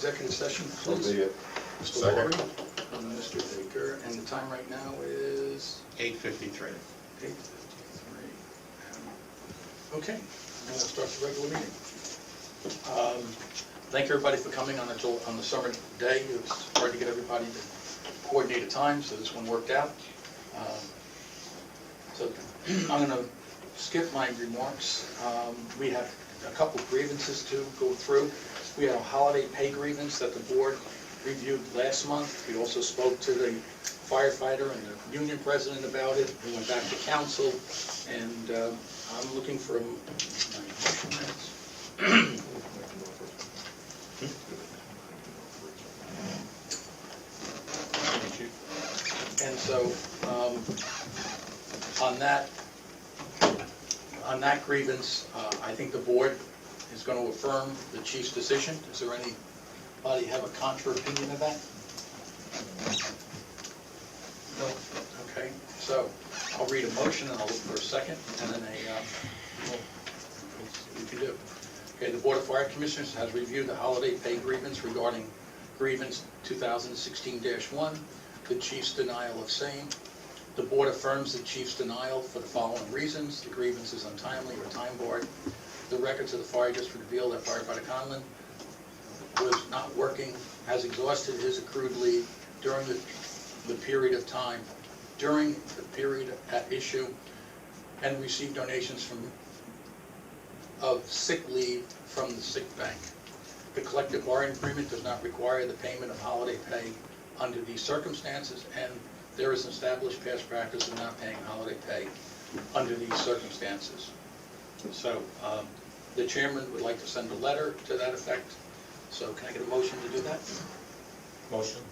executive session, So please. be it. Mr. Second. Laurie and Mr. Baker, and the time right now is 8:53. 8:53. Okay, now we'll start the regular meeting. Thank everybody for coming on the summer day. It was hard to get everybody to coordinate a time, so this one worked out. So I'm going to skip my remarks. We have a couple of grievances to go through. We had a holiday pay grievance that the board reviewed last month. We also spoke to the firefighter and the union president about it. We went back to council, and I'm looking for my motion minutes. And so on that grievance, I think the board is going to affirm the chief's decision. Is there anybody have a contra opinion of that? No. Okay, so I'll read a motion and I'll look for a second, and then you can do. Okay, the Board of Fire Commissioners has reviewed the holiday pay grievance regarding grievance 2016-1, the chief's denial of same. The board affirms the chief's denial for the following reasons. The grievance is untimely or time barred. The records of the fire district reveal that firefighter Conlon was not working, has exhausted his accrued leave during the period of time, during the period at issue, and received donations of sick leave from the sick bank. The collective bargaining agreement does not require the payment of holiday pay under these circumstances, and there is an established past practice of not paying holiday pay under these circumstances. So the chairman would like to send a letter to that effect. So can I get a motion to do that? Motion.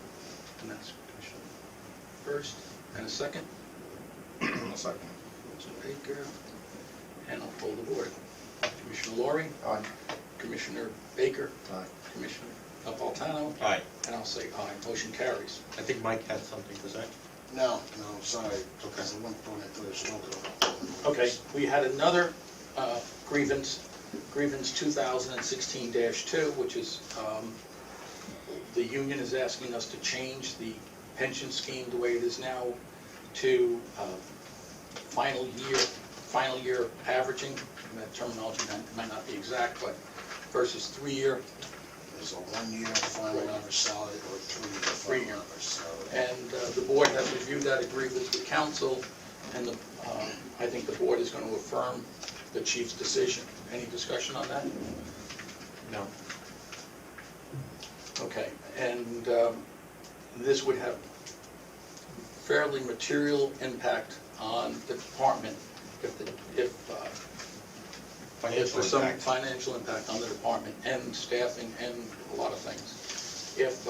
And that's Commissioner first, and a second. A second. Mr. Baker, and I'll poll the board. Commissioner Laurie. Aye. Commissioner Baker. Aye. Commissioner Napolitano. Aye. And I'll say aye. Motion carries. I think Mike had something to say. No, sorry. Because at one point I thought it was local. Okay, we had another grievance 2016-2, which is the union is asking us to change the pension scheme the way it is now to final year averaging. That terminology might not be exact, but versus 3-year. There's a 1-year final average salary or 3-year final average salary. And the board has reviewed that agreement with council, and I think the board is going to affirm the chief's decision. Any discussion on that? No. Okay, and this would have fairly material impact on the department if there's some financial impact on the department and staffing and a lot of things if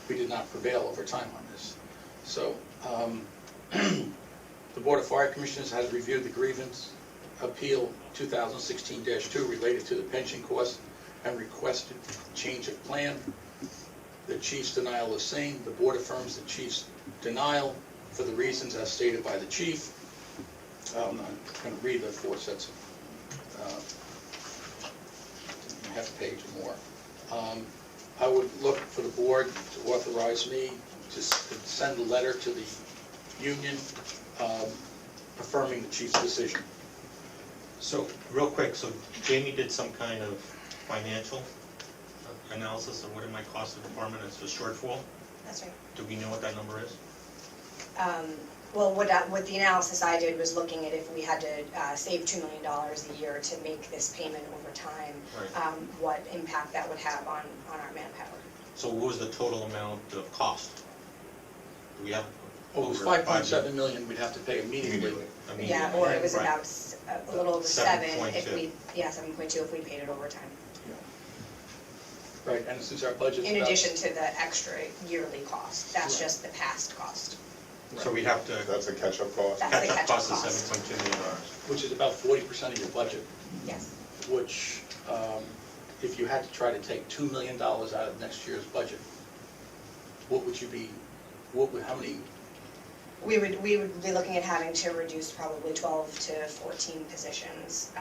we did not prevail over time on this. So the Board of Fire Commissioners has reviewed the grievance appeal 2016-2 related to the pension costs and requested change of plan. The chief's denial is same. The board affirms the chief's denial for the reasons as stated by the chief. I'm not going to read the 4 sets of half a page or more. I would look for the board to authorize me to send a letter to the union affirming the chief's decision. So, real quick, so Jamie did some kind of financial analysis of what it might cost the department as a shortfall? That's right. Do we know what that number is? Well, what the analysis I did was looking at if we had to save $2 million a year to make this payment over time, Right. what impact that would have on our manpower. So what was the total amount of cost? Do we have? Well, it was over 5.7 million we'd have to pay immediately. Immediately. Yeah, or it was Right. about a little over 7 if 7.2. we, yeah, 7.2 if we paid it over time. Right, and since our budget's In about- addition to the extra yearly cost, that's just the past cost. So we'd have to, That's a catch-up cost? That's the catch-up catch-up cost is cost. $7.2 million. which is about 40% of your budget, Yes. which if you had to try to take $2 million out of next year's budget, what would you be, how many? We would be looking at having to reduce probably 12 to 14 positions,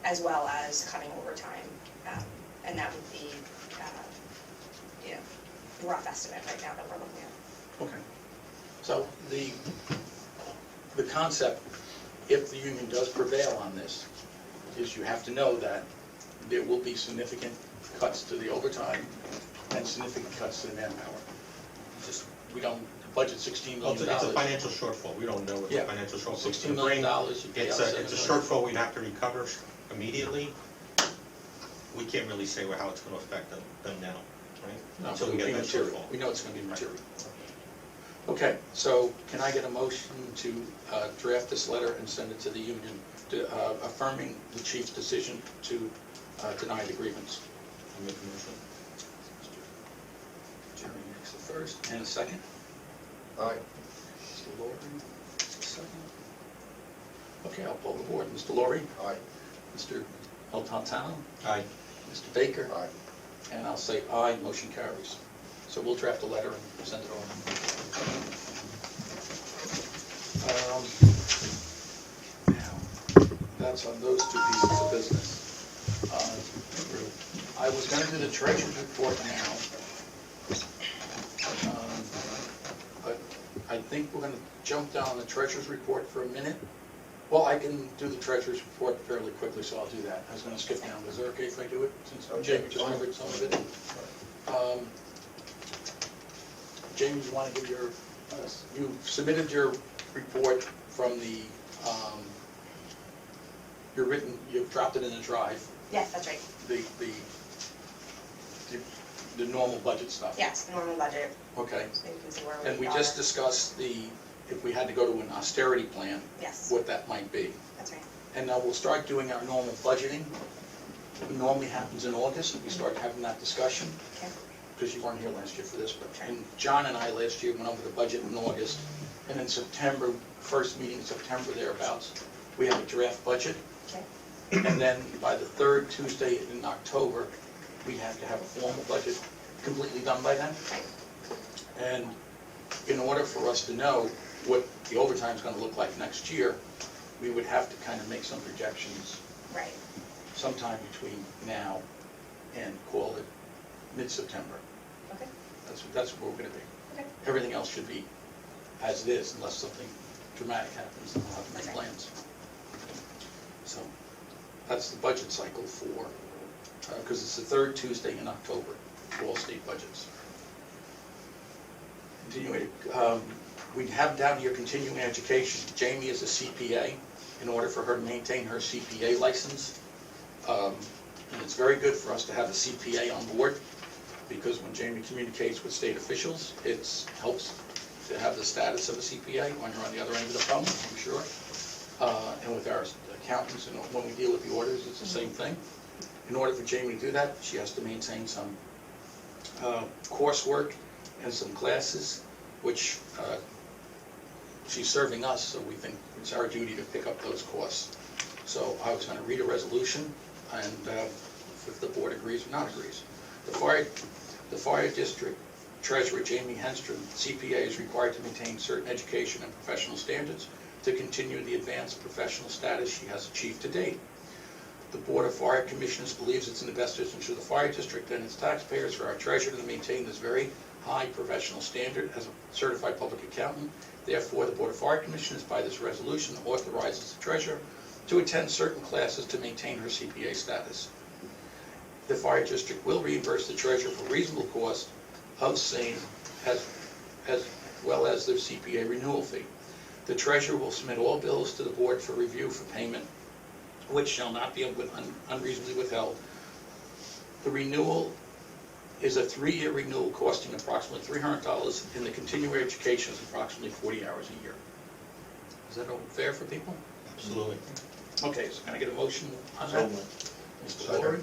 as well as cutting overtime, and that would be rough estimate right now that we're looking at. Okay. So the concept, if the union does prevail on this, is you have to know that there will be significant cuts to the overtime and significant cuts to the manpower. Just, we don't, the budget's $16 Well, million. it's a financial shortfall, we don't know what the Yeah. financial shortfall is. $16 million, you pay out It's a $7 million. shortfall we'd have to recover immediately. We can't really say how it's gonna affect them now, right? No, Until it'll we be get that material. shortfall. We know it's gonna be material. Okay, so can I get a motion to draft this letter and send it to the union, affirming the chief's decision to deny the grievance? I'll make a motion. Jeremy makes the first, and a second. Aye. Mr. Laurie, second. Okay, I'll poll the board. Mr. Laurie? Aye. Mr. Altantano? Aye. Mr. Baker? Aye. And I'll say aye, motion carries. So we'll draft a letter and send it over. Now, that's on those two pieces of business. I was gonna do the treasurer's report now. But I think we're gonna jump down on the treasurer's report for a minute. Well, I can do the treasurer's report fairly quickly, so I'll do that. I was gonna skip down. Is it okay if I do it, since Jamie just covered some of it? Jamie, you wanna give your, you submitted your report from the, you've dropped it in the drive, Yes, that's right. the normal budget stuff. Yes, normal budget, Okay, so you can see where and we are. just discussed if we had to go to an austerity plan, Yes, what that might be. that's right. And now we'll start doing our normal budgeting. It normally happens in August, we start having that discussion, Okay. because you weren't here last year for this, but, and John and I last year went over the budget in August, and in September, first meeting in September thereabouts, we have a draft budget, Okay. and then by the third Tuesday in October, we have to have a formal budget completely done by then. Right. And in order for us to know what the overtime's gonna look like next year, we would have to kind of make some projections Right. sometime between now and call it mid-September. Okay. That's where we're gonna be. Okay. Everything else should be as it is unless something dramatic happens and we'll have to make Okay. plans. So, that's the budget cycle for, because it's the third Tuesday in October, for all state budgets. Continuing, we have down here continuing education. Jamie is a CPA. In order for her to maintain her CPA license, and it's very good for us to have a CPA on board, because when Jamie communicates with state officials, it helps to have the status of a CPA when you're on the other end of the phone, I'm sure. And with our accountants, and when we deal with the orders, it's the same thing. In order for Jamie to do that, she has to maintain some coursework and some classes, which she's serving us, so we think it's our duty to pick up those costs. So I was going to read a resolution, and if the board agrees or not agrees. The fire district treasurer, Jamie Henstrom, CPA, is required to maintain certain education and professional standards to continue the advanced professional status she has achieved to date. The Board of Fire Commissioners believes it's in the best interest of the fire district and its taxpayers for our treasurer to maintain this very high professional standard as a certified public accountant. Therefore, the Board of Fire Commissioners, by this resolution, authorizes the treasurer to attend certain classes to maintain her CPA status. The fire district will reimburse the treasurer for reasonable cost of same as well as their CPA renewal fee. The treasurer will submit all bills to the board for review for payment, which shall not be unreasonably withheld. The renewal is a 3-year renewal costing approximately $300, and the continuing education is approximately 40 hours a year. Is that all fair for people? Absolutely. Okay, so can I get a motion on So that? moved. Mr. Second. Laurie,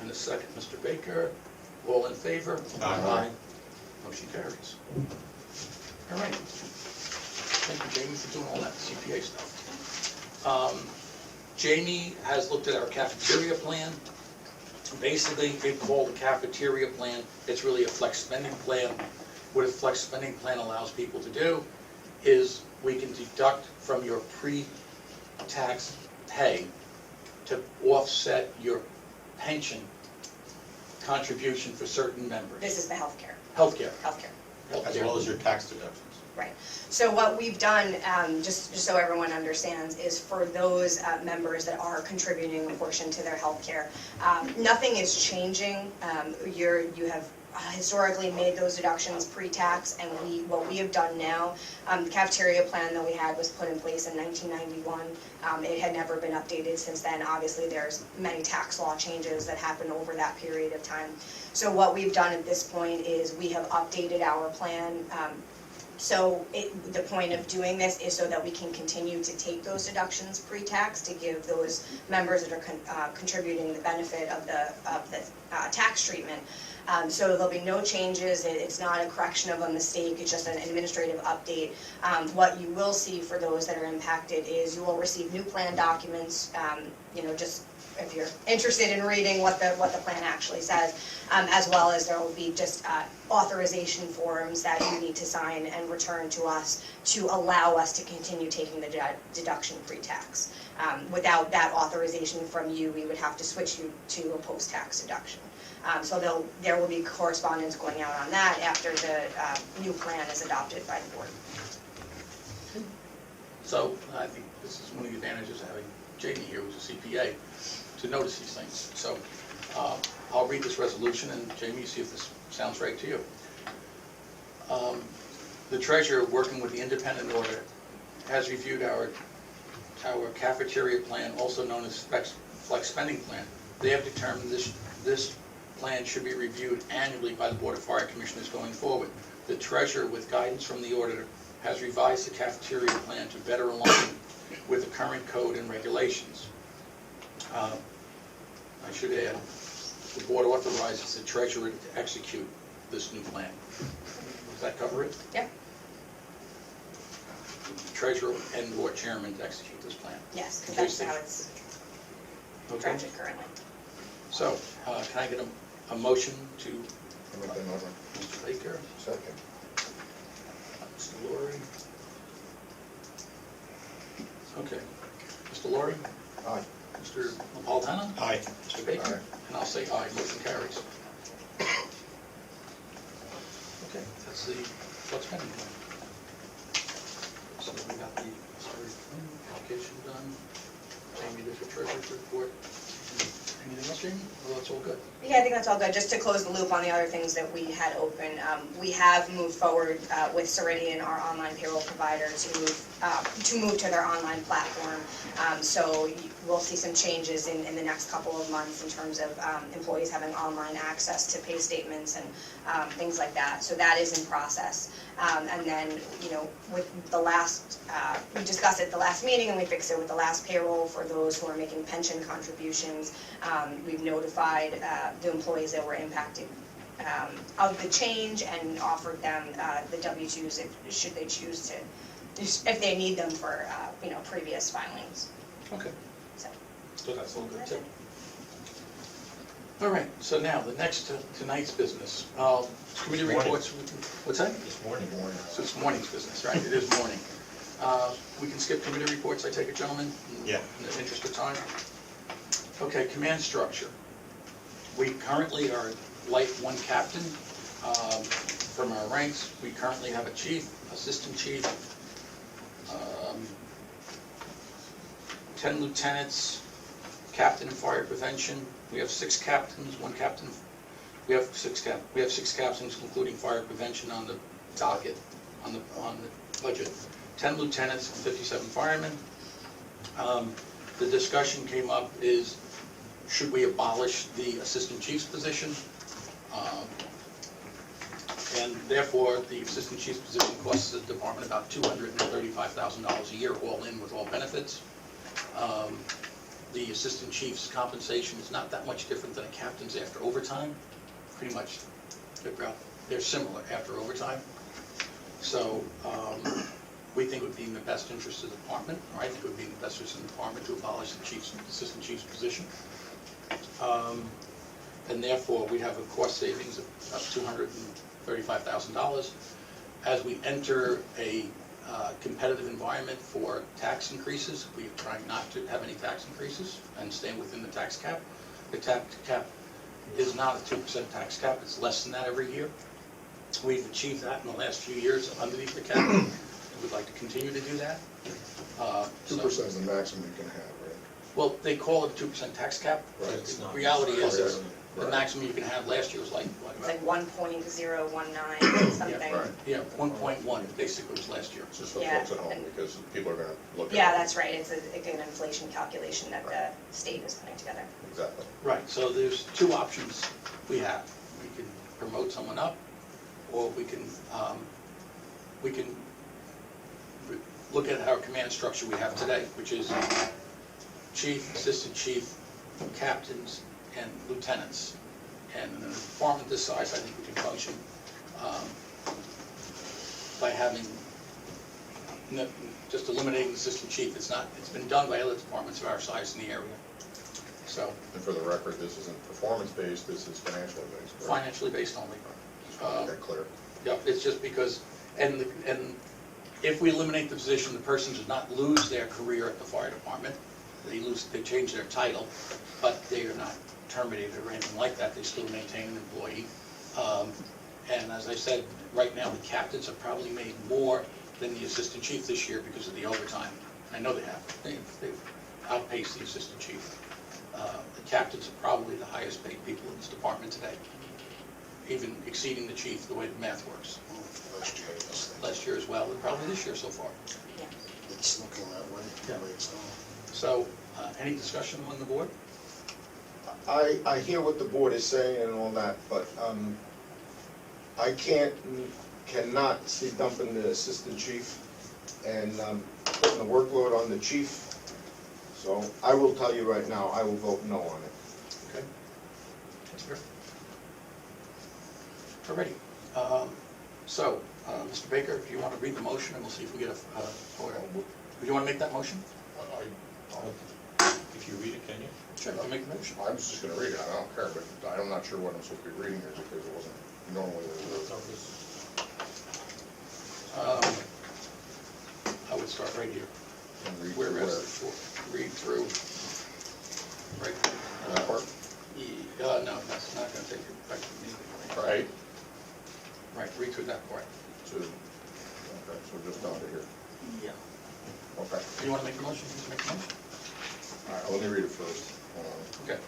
and a second, Mr. Baker. All in favor? Aye. Motion carries. All right. Thank you, Jamie, for doing all that CPA stuff. Jamie has looked at our cafeteria plan. Basically, it's called a cafeteria plan. It's really a flex spending plan. What a flex spending plan allows people to do is we can deduct from your pre-tax pay to offset your pension contribution for certain members. This is the healthcare. Healthcare. As well as your tax deductions. Right. So what we've done, just so everyone understands, is for those members that are contributing a portion to their health care, nothing is changing. You have historically made those deductions pre-tax, and what we have done now, the cafeteria plan that we had was put in place in 1991. It had never been updated since then. Obviously, there's many tax law changes that happened over that period of time. So what we've done at this point is we have updated our plan. So the point of doing this is so that we can continue to take those deductions pre-tax to give those members that are contributing the benefit of the tax treatment. So there'll be no changes. It's not a correction of a mistake. It's just an administrative update. What you will see for those that are impacted is you will receive new plan documents. Just if you're interested in reading what the plan actually says, as well as there will be just authorization forms that you need to sign and return to us to allow us to continue taking the deduction pre-tax. Without that authorization from you, we would have to switch you to a post-tax deduction. So there will be correspondence going out on that after the new plan is adopted by the board. So I think this is one of the advantages of having Jamie here, who's a CPA, to notice these things. So I'll read this resolution, and Jamie, see if this sounds right to you. The treasurer, working with the independent auditor, has reviewed our cafeteria plan, also known as flex spending plan. They have determined this plan should be reviewed annually by the Board of Fire Commissioners going forward. The treasurer, with guidance from the auditor, has revised the cafeteria plan to better align with the current code and regulations. I should add, the board authorizes the treasurer to execute this new plan. Does that cover it? Yep. The treasurer and board chairman to execute this plan. Yes, because that's how it's Okay. drafted currently. So, can I get a motion to I make that motion. Mr. Baker, Second. Mr. Laurie? Okay. Mr. Laurie? Aye. Mr. Napolitano? Aye. Mr. Baker? Aye. And I'll say aye, motion carries. Okay, that's the flex spending plan. So we got the application done. Jamie, there's your treasurer's report. Anything else, Jamie? Well, that's all good. Yeah, I think that's all good. Just to close the loop on the other things that we had open, we have moved forward with Ceridian, our online payroll provider, to move to their online platform. So we'll see some changes in the next couple of months in terms of employees having online access to pay statements and things like that. So that is in process. And then, with the last, we discussed it at the last meeting and we fixed it with the last payroll for those who are making pension contributions. We've notified the employees that were impacted of the change and offered them the W-2s should they choose to, if they need them for previous filings. Okay. So that's all good That's too. it. All right, so now, the next tonight's business. Committee Morning. reports, what's that? This morning. So it's morning's business, right? It is morning. We can skip committee reports, I take it, gentlemen? Yeah. In the interest of time. Okay, command structure. We currently are light one captain from our ranks. We currently have a chief, assistant chief, 10 lieutenants, captain in fire prevention. We have 6 captains, 1 captain. We have 6 captains, including fire prevention on the docket, on the budget. 10 lieutenants, 57 firemen. The discussion came up is, should we abolish the assistant chief's position? And therefore, the assistant chief's position costs the department about $235,000 a year, all in with all benefits. The assistant chief's compensation is not that much different than a captain's after overtime. Pretty much, they're similar after overtime. So we think it would be in the best interest of the department, or I think it would be in the best interest of the department to abolish the assistant chief's position. And therefore, we have a cost savings of $235,000. As we enter a competitive environment for tax increases, we're trying not to have any tax increases and stay within the tax cap. The tax cap is not a 2% tax cap, it's less than that every year. We've achieved that in the last few years underneath the cap. We'd like to continue to do that. 2% is the maximum you can have, right? Well, they call it a 2% tax cap. Right. It's not. The reality is, the Right. maximum you can have last year was like, It's like 1.019 Yeah, something. right. yeah, 1.1 basically was last year. It's just for Yeah, folks at home, and- because people are gonna look at it. Yeah, that's right, it's an inflation calculation that the state is putting together. Exactly. Right, so there's two options we have. We can promote someone up, or we can look at our command structure we have today, which is chief, assistant chief, captains, and lieutenants. And in a department this size, I think we can function by having, just eliminating the assistant chief. It's been done by other departments of our size in the area. So, And for the record, this isn't performance-based, this is financially based, correct? financially based only. Just want to make that clear. Yeah, it's just because, and if we eliminate the position, the person does not lose their career at the fire department. They change their title, but they are not terminated or anything like that. They still maintain an employee. And as I said, right now, the captains have probably made more than the assistant chief this year because of the overtime. I know they have. They've outpaced the assistant chief. The captains are probably the highest paid people in this department today, even exceeding the chief, the way the math works. Last year, yes. Last year as well, and probably this year so far. Yeah. It's looking that way. Yeah. the way it's going. So, any discussion among the board? I hear what the board is saying and all that, but I cannot see dumping the assistant chief and putting the workload on the chief. So I will tell you right now, I will vote no on it. Okay. That's fair. Alrighty. So, Mr. Baker, if you want to read the motion, and we'll see if we get order. Do you want to make that motion? If you read it, can you? Sure, you can make the motion. I was just gonna read it, I don't care, but I'm not sure what I'm supposed to be reading here, because it wasn't normally what it was. I would start right here. And read Where through is it? Read through. Right. That part? No, that's not going to take effect immediately. Right. Right, read through that part. Okay, so just down to here. Yeah. Okay. You want to make the motion? Just make the motion. All right, let me read it first. Okay.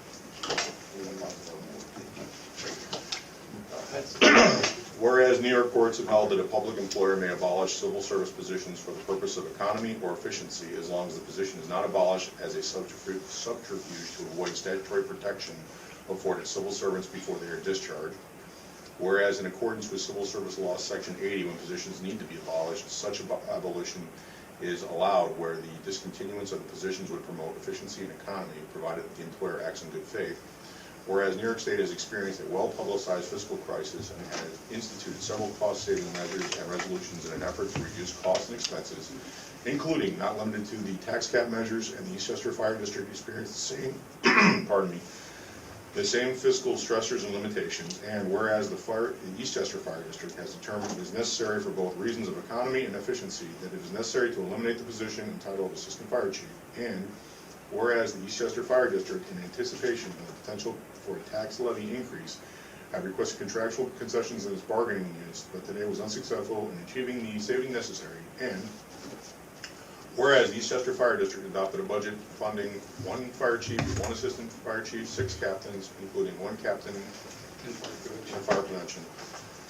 Whereas New York courts have held that a public employer may abolish civil service positions for the purpose of economy or efficiency as long as the position is not abolished as a subterfuge to avoid statutory protection afforded civil servants before they are discharged. Whereas in accordance with Civil Service Law Section 80, when positions need to be abolished, such abolition is allowed where the discontinuance of the positions would promote efficiency and economy, provided that the employer acts in good faith. Whereas New York State has experienced a well-publicized fiscal crisis and has instituted several cost-saving measures and resolutions in an effort to reduce costs and expenses, including, not limited to, the tax cap measures, and the Eastchester Fire District experienced the same, the same fiscal stressors and limitations, and whereas the Eastchester Fire District has determined it is necessary for both reasons of economy and efficiency that it is necessary to eliminate the position entitled Assistant Fire Chief, and whereas the Eastchester Fire District, in anticipation of the potential for a tax levy increase, have requested contractual concessions in its bargaining units, but today was unsuccessful in achieving the saving necessary, and whereas the Eastchester Fire District adopted a budget funding 1 fire chief, 1 assistant fire chief, 6 captains, including 1 captain in fire prevention,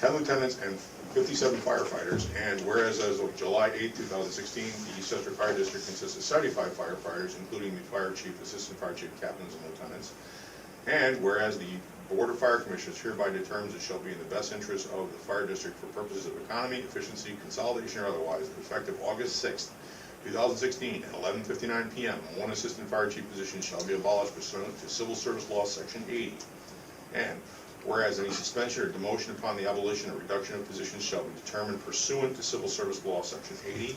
10 lieutenants, and 57 firefighters, and whereas as of July 8, 2016, the Eastchester Fire District consists of 75 firefighters, including the fire chief, assistant fire chief, captains, and lieutenants, and whereas the Board of Fire Commissioners hereby determines it shall be in the best interest of the fire district for purposes of economy, efficiency, consolidation, or otherwise, that effective August 6, 2016, at 11:59 p.m., 1 assistant fire chief position shall be abolished pursuant to Civil Service Law Section 80, and whereas any suspension or demotion upon the abolition or reduction of positions shall be determined pursuant to Civil Service Law Section 80,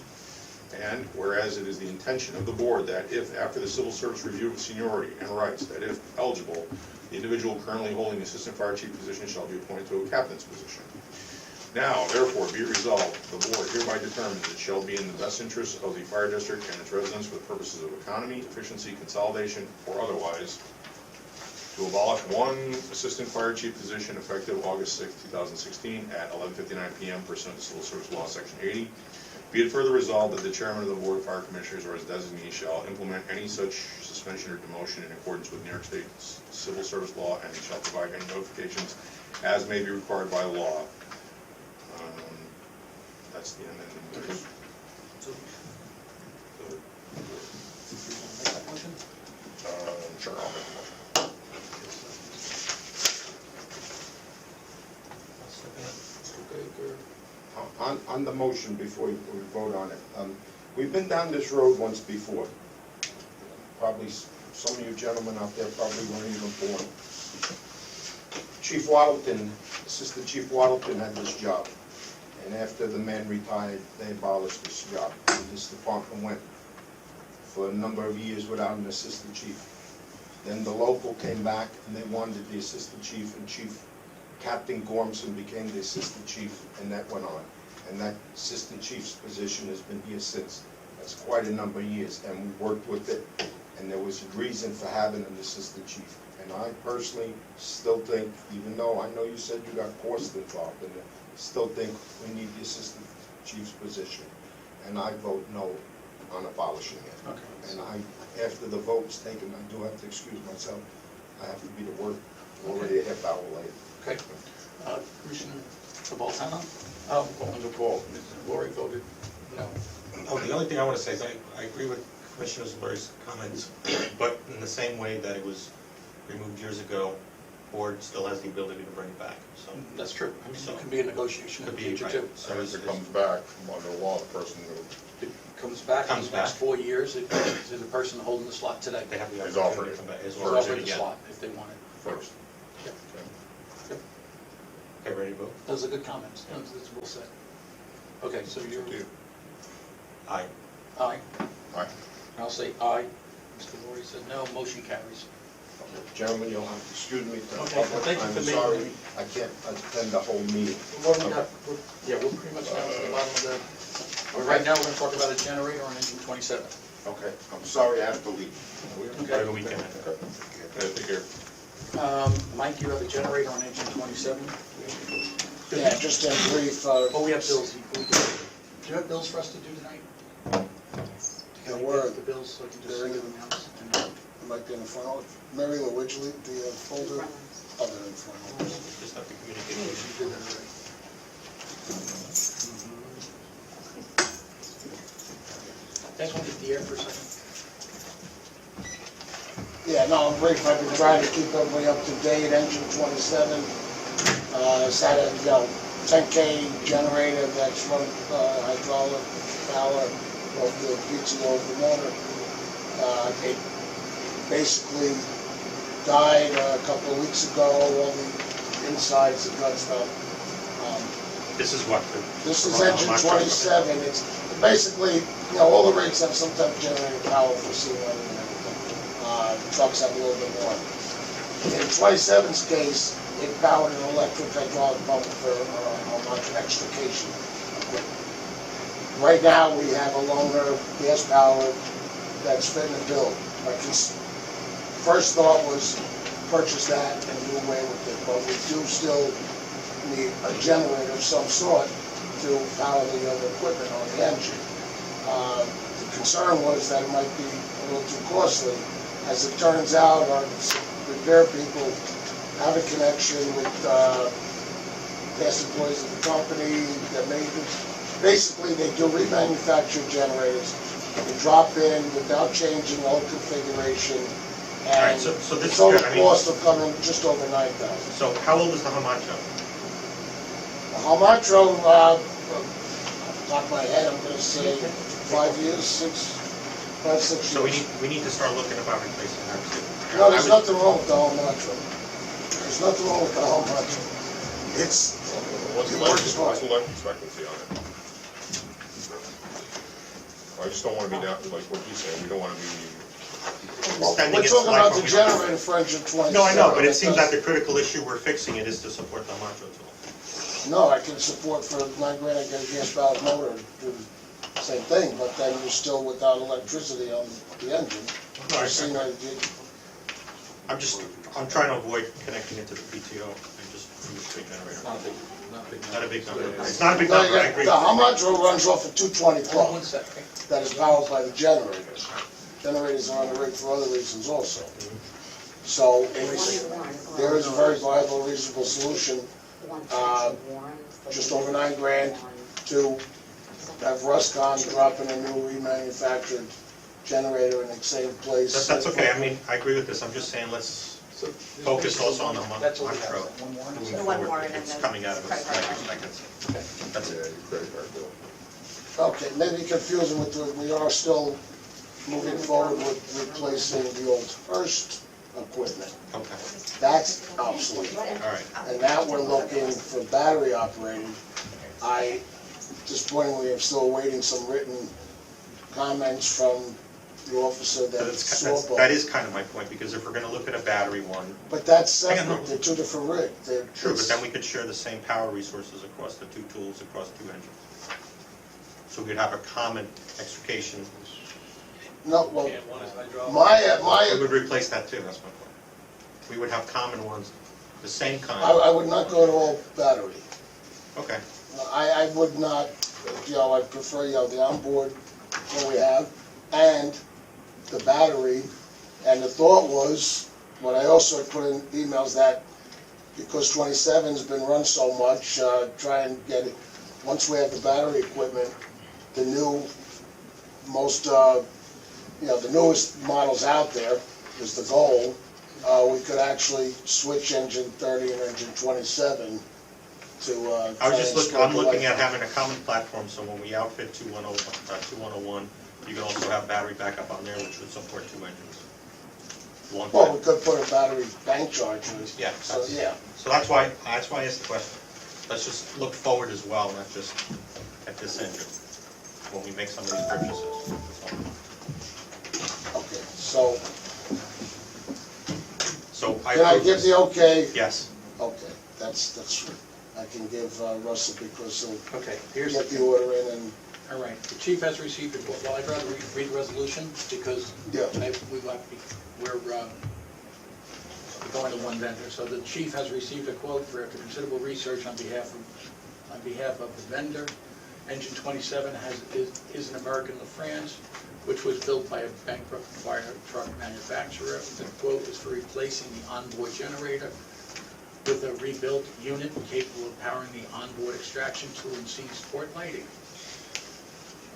and whereas it is the intention of the board that if, after the civil service review of seniority and rights, that if eligible, the individual currently holding the assistant fire chief position shall be appointed to a captain's position. Now, therefore, be it resolved, the board hereby determines it shall be in the best interest of the fire district and its residents for the purposes of economy, efficiency, consolidation, or otherwise, to abolish one assistant fire chief position effective August 6, 2016 at 11:59 p.m. pursuant to Civil Service Law, Section 80. Be it further resolved that the chairman of the Board of Fire Commissioners or his designee shall implement any such suspension or demotion in accordance with New York State Civil Service Law and shall provide any notifications as may be required by law. That's the end. Sure, I'll make the motion. On the motion, before we vote on it, we've been down this road once before. Probably, some of you gentlemen out there probably weren't even born. Chief Waddleton, Assistant Chief Waddleton had this job, and after the man retired, they abolished this job. And this department went for a number of years without an assistant chief. Then the local came back and they wanted the assistant chief, and Captain Gormson became the assistant chief, and that went on. And that assistant chief's position has been here since. That's quite a number of years, and we worked with it, and there was a reason for having an assistant chief. And I personally still think, even though I know you said you got cost involved in it, still think we need the assistant chief's position. And I vote no on abolishing it. Okay. And after the vote's taken, I do have to excuse myself. I have to be to work already a half hour late. Okay. Commissioner Travoltano? Oh, on the call. Mrs. Lori voted no. Oh, the only thing I want to say is I agree with Commissioner Lori's comments, but in the same way that it was removed years ago, board still has the ability to bring it back, so. That's true. I mean, it can be a negotiation in the Could be, future right. too. So And if it comes back under law, the person who It comes back in Comes the next back. 4 years, it goes to the person holding the slot today. They have the Is opportunity offered to come back. Is Or offered offer it the again. slot if they want it. first. Yep. Okay. Okay, ready to vote? Those are good comments. That's well said. Okay, so you're, Aye. aye. Aye. I'll say aye. Mr. Lori said no, motion carries. Gentlemen, you'll have to excuse me to the Okay, well, public. thank you for I'm making sorry, me- I can't attend the whole meeting. What we got, yeah, we're pretty much down to the bottom of the, well, right now, we're gonna talk about a generator on engine 27. Okay, I'm sorry I have to leave. Whatever we can. Take care. Mike, you have a generator on engine 27? Yeah, just a brief, Oh, we have bills. Do you have bills for us to do tonight? there Can I were, get the bills so I can just see them out? might be in the front, Mary Lou, would you leave the folder? Other than front. Just have to communicate with You did that already. Guys want to get the air for a second? Yeah, no, I'm brief, I've been trying to keep everybody up to date, engine 27, it's had a, 10K generator that's run, hydraulic power of the PTO of the motor. It basically died a couple of weeks ago, all the insides have got stuff. This is what? This is engine 27, it's basically, all the rigs have some type of generator power for sea level and everything. Trucks have a little bit more. In 27's case, it powered an electric hydraulic pump for extrication equipment. Right now, we have a loaner, gas powered, that's fitting the bill. My first thought was purchase that and do away with it, but we do still need a generator of some sort to power the other equipment on the engine. The concern was that it might be a little too costly. As it turns out, our repair people have a connection with past employees of the company, their maintenance. Basically, they do remanufactured generators. They drop in without changing the whole configuration. Alright, And so the this is total good. I mean- cost will come in just over $9,000. So how old is the Hamacho? The Hamacho, off the top of my head, I'm gonna say 5 years, 5, 6 years. So we need to start looking about replacing that too. No, there's nothing wrong with the Hamacho. There's nothing wrong with the Hamacho. What's the It works life fine. expectancy on it? I just don't want to be down, like what you said, we don't want to be, Well, Extending we're its talking life about when the we don't- generator for engine 27. No, I know, but it seems that the critical issue we're fixing it is to support the Hamacho tool. No, I can support for $9,000, I get a gas powered motor, do the same thing, but then you're still without electricity on the engine. No, I- You see, I'm trying to avoid connecting it to the PTO and just from the street generator. Not a big number. It's not a big number, I agree. How much runs off of 220 Hold on one plug second. that is powered by the generators? Generators are on the rig for other reasons also. So if there is a very viable, reasonable solution, just over $9,000 to have Ruscon drop in a new remanufactured generator in the same place. That's okay, I mean, I agree with this, I'm just saying, let's So, focus also on the That's all we have. Montro. One more? Moving The one forward, warrant and it's the coming out of credit it. card. That's Yeah, it. your credit card bill. Okay, maybe confusing with, we are still moving forward with replacing the old Hearst equipment. Okay, That's obsolete. all right. And now we're looking for battery operated. Disappointingly, I'm still awaiting some written comments from the officer that saw both. That is kind of my point, because if we're gonna look at a battery one, But that's Hang on, separate, no. they're two different rigs. true, but then we could share the same power resources across the two tools, across two engines. So we'd have a common extrication, No, well, we my, would replace that too, that's my point. We would have common ones, the same kind. I would not go to all battery. Okay, I would not, I'd prefer, the onboard, what we have, and the battery. And the thought was, what I also put in emails, that because 27's been run so much, try and get it, once we have the battery equipment, the new, most, the newest models out there is the goal. We could actually switch engine 30 and engine 27 to, I was just try and I'm looking at life. having a common platform, so when we outfit 2101, you can also have battery backup on there, which would support two engines. Long Well, time. we could put a battery bank charger. Yeah, So, that's- yeah. So that's why I asked the question. Let's just look forward as well, not just at this engine, when we make some of these purchases. Okay, so So can I give the okay? Yes. Okay, that's, I can give Russell, because he'll Okay, here's get the the, order in and, all right, the chief has received, well, I'd rather read the resolution, because yeah. we're going to one vendor. So the chief has received a quote for, after considerable research on behalf of the vendor. Engine 27 is an American LaFrance, which was built by a bankrupt fire truck manufacturer. The quote is for replacing the onboard generator with a rebuilt unit capable of powering the onboard extraction tool and seat support lighting.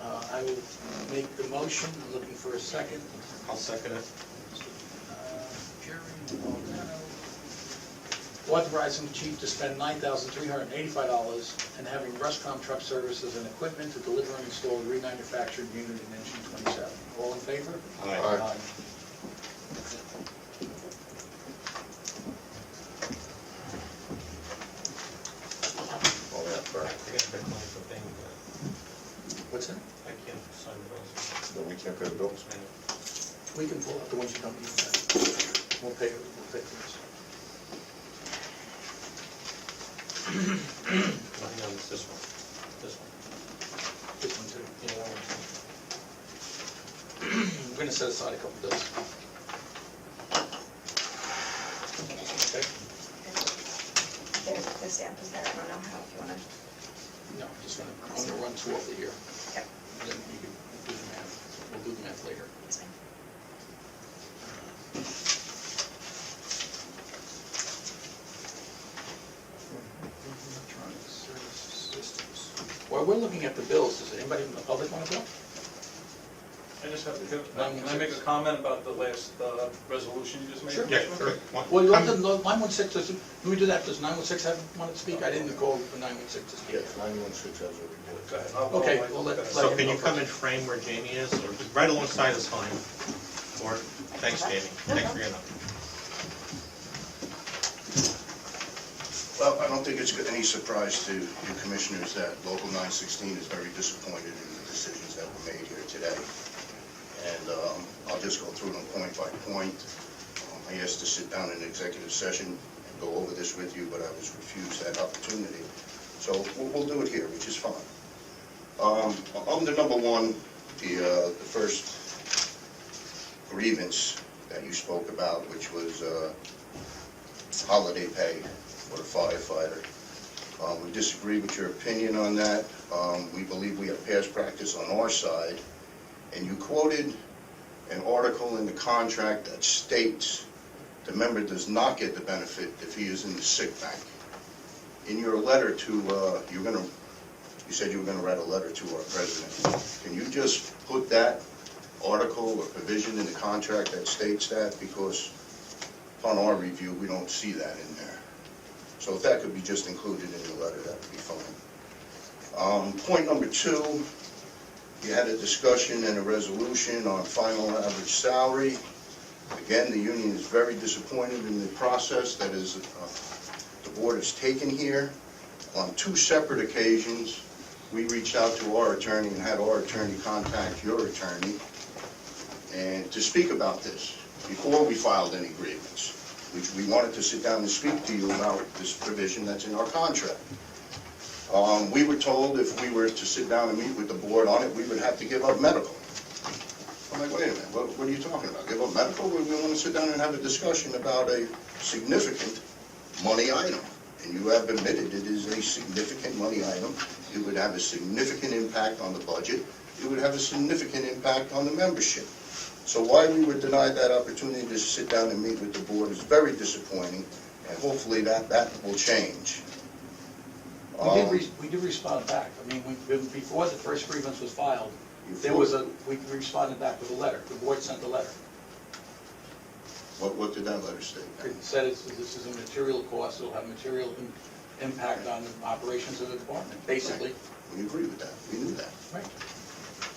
I will make the motion. I'm looking for a second. I'll second it. Jerry Maldonado. Authorizing the chief to spend $9,385 and having Ruscom Truck Services and equipment to deliver and install a remanufactured unit in engine 27. All in favor? Aye. All that for, I forget the claim for paying that. What's that? I can't sign the bills. then we can't pay the bills. We can pull up the ones you don't need. We'll pay for this. Nothing on this one. This one. This one too. Yeah, that one. We're gonna set aside a couple bills. Okay? The stamp is there, I don't know how, if you wanna, No, I'm gonna run two over here. okay, And then you can do the math. We'll do the math later. that's fine. Electronic service systems. While we're looking at the bills, does anybody from the public want to go? I just have to can I make a comment about the last resolution you just made? Sure. Yeah, sure. Well, you want the 916, can we do that? Does 916 want to speak? I didn't call for 916 to speak. Yes, 916 has a report. Go ahead. Okay, well, So can you come and frame where Jamie is, or right alongside is fine? Or, thanks Jamie, thanks for your help. Well, I don't think it's any surprise to you commissioners that Local 916 is very disappointed in the decisions that were made here today. And I'll just go through them point by point. I asked to sit down in executive session and go over this with you, but I was refused that opportunity. So we'll do it here, which is fine. Under number one, the first grievance that you spoke about, which was holiday pay for a firefighter. We disagree with your opinion on that. We believe we have past practice on our side. And you quoted an article in the contract that states the member does not get the benefit if he is in the sick bank. In your letter to, you said you were gonna write a letter to our president. Can you just put that article or provision in the contract that states that? Because upon our review, we don't see that in there. So if that could be just included in the letter, that would be fine. Point number 2, you had a discussion and a resolution on final average salary. Again, the union is very disappointed in the process that is the board has taken here. On 2 separate occasions, we reached out to our attorney and had our attorney contact your attorney and to speak about this before we filed any grievance, which we wanted to sit down and speak to you about this provision that's in our contract. We were told if we were to sit down and meet with the board on it, we would have to give up medical. I'm like, wait a minute, what are you talking about? Give up medical? We want to sit down and have a discussion about a significant money item. And you have admitted it is a significant money item. It would have a significant impact on the budget. It would have a significant impact on the membership. So why we were denied that opportunity to sit down and meet with the board is very disappointing, and hopefully that will change. We did respond back. I mean, before the first grievance was filed, we responded back with a letter. The board sent a letter. What did that letter state? It said this is a material cost, it'll have material impact on the operations of the department, basically. We agree with that. We knew that. Right.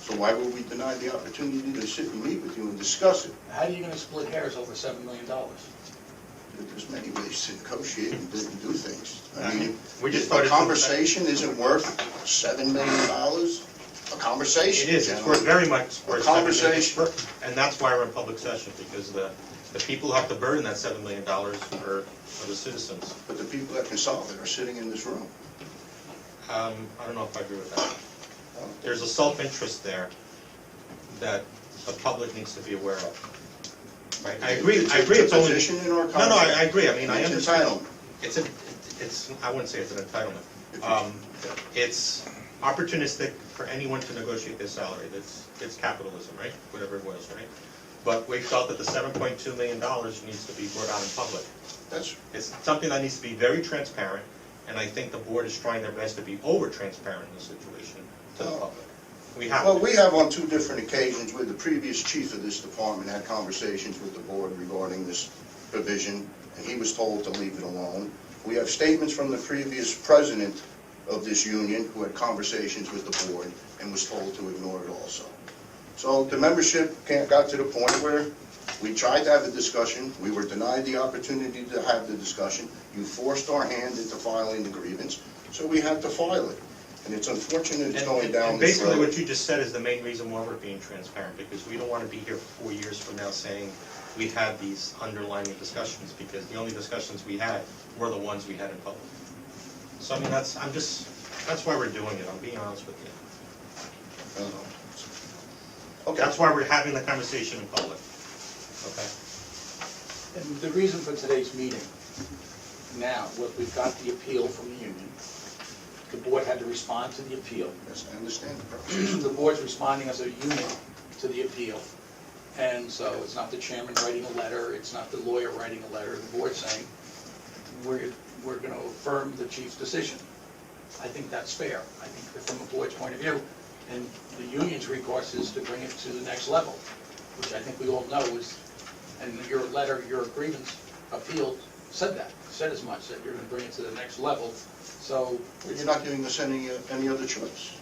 So why were we denied the opportunity to sit and meet with you and discuss it? How are you going to split hairs over $7 million? There's many ways to negotiate and do things. I mean, We just a started- conversation isn't worth $7 million. A conversation. It is, it's worth very much. A conversation. And that's why we're in public session, because the people who have to burden that $7 million are the citizens. But the people that can solve it are sitting in this room. I don't know if I agree with that. There's a self-interest there that the public needs to be aware of. Right? I agree, it's It's a only. position in our No, contract. I agree, I mean, I It's understand. entitlement. It's, I wouldn't say it's an entitlement. It's opportunistic for anyone to negotiate their salary. It's capitalism, right? Whatever it was, right? But we felt that the $7.2 million needs to be brought out in public. It's something that needs to be very transparent, and I think the board is trying their best to be over-transparent in this situation to the public. We have. Well, we have on 2 different occasions where the previous chief of this department had conversations with the board regarding this provision, and he was told to leave it alone. We have statements from the previous president of this union who had conversations with the board and was told to ignore it also. So the membership got to the point where we tried to have a discussion, we were denied the opportunity to have the discussion, you forced our hand into filing the grievance, so we had to file it. And it's unfortunate it's going down And this road. basically what you just said is the main reason why we're being transparent, because we don't want to be here 4 years from now saying we've had these underlying discussions, because the only discussions we had were the ones we had in public. So I mean, that's why we're doing it, I'm being honest with you. Okay. That's why we're having the conversation in public. Okay? And the reason for today's meeting, now, we've got the appeal from the union. The board had to respond to the appeal. Yes, I understand the process. The board's responding as a unit to the appeal. And so it's not the chairman writing a letter, it's not the lawyer writing a letter, the board's saying, we're going to affirm the chief's decision. I think that's fair. I think from a board's point of view, and the union's recourse is to bring it to the next level, which I think we all know is, and your letter, your grievance appeal said as much, that you're going to bring it to the next level. So You're not giving us any other choice.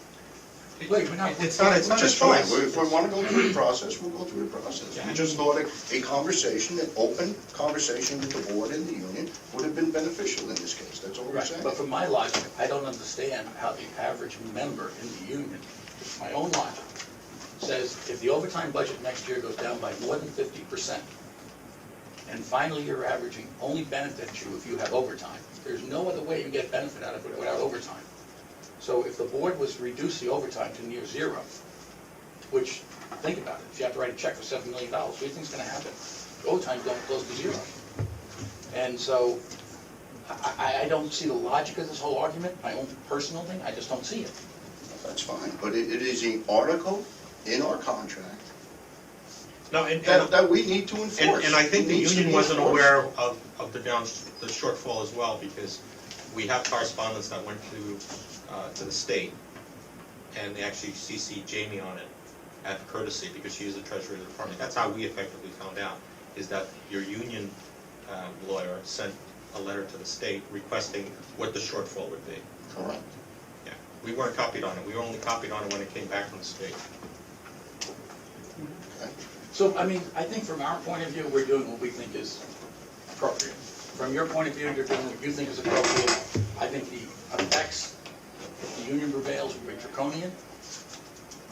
wait, we're not. It's not Which is fine. choice. If we want to go through the process, we'll go through the process. We just thought a conversation, an open conversation with the board and the union would have been beneficial in this case. That's all we're Right, saying. but from my logic, I don't understand how the average member in the union, my own logic, says if the overtime budget next year goes down by more than 50%, and finally your averaging only benefits you if you have overtime. There's no other way you can get benefit out of it without overtime. So if the board was to reduce the overtime to near zero, which, think about it, if you have to write a check for $7 million, what do you think's going to happen? overtime going close to zero. And so, I don't see the logic of this whole argument, my own personal thing, I just don't see it. That's fine, but it is an article in our contract No, and that we need to enforce. I think the It needs to union be wasn't enforced. aware of the shortfall as well, because we have correspondence that went to the state, and they actually CC'd Jamie on it at courtesy, because she is the treasurer of the department. That's how we effectively found out, is that your union lawyer sent a letter to the state requesting what the shortfall would be. Correct. Yeah, we weren't copied on it, we were only copied on it when it came back from the state. Okay. So, I mean, I think from our point of view, we're doing what we think is appropriate. From your point of view, you're doing what you think is appropriate. I think the effects, if the union prevails, will be draconian.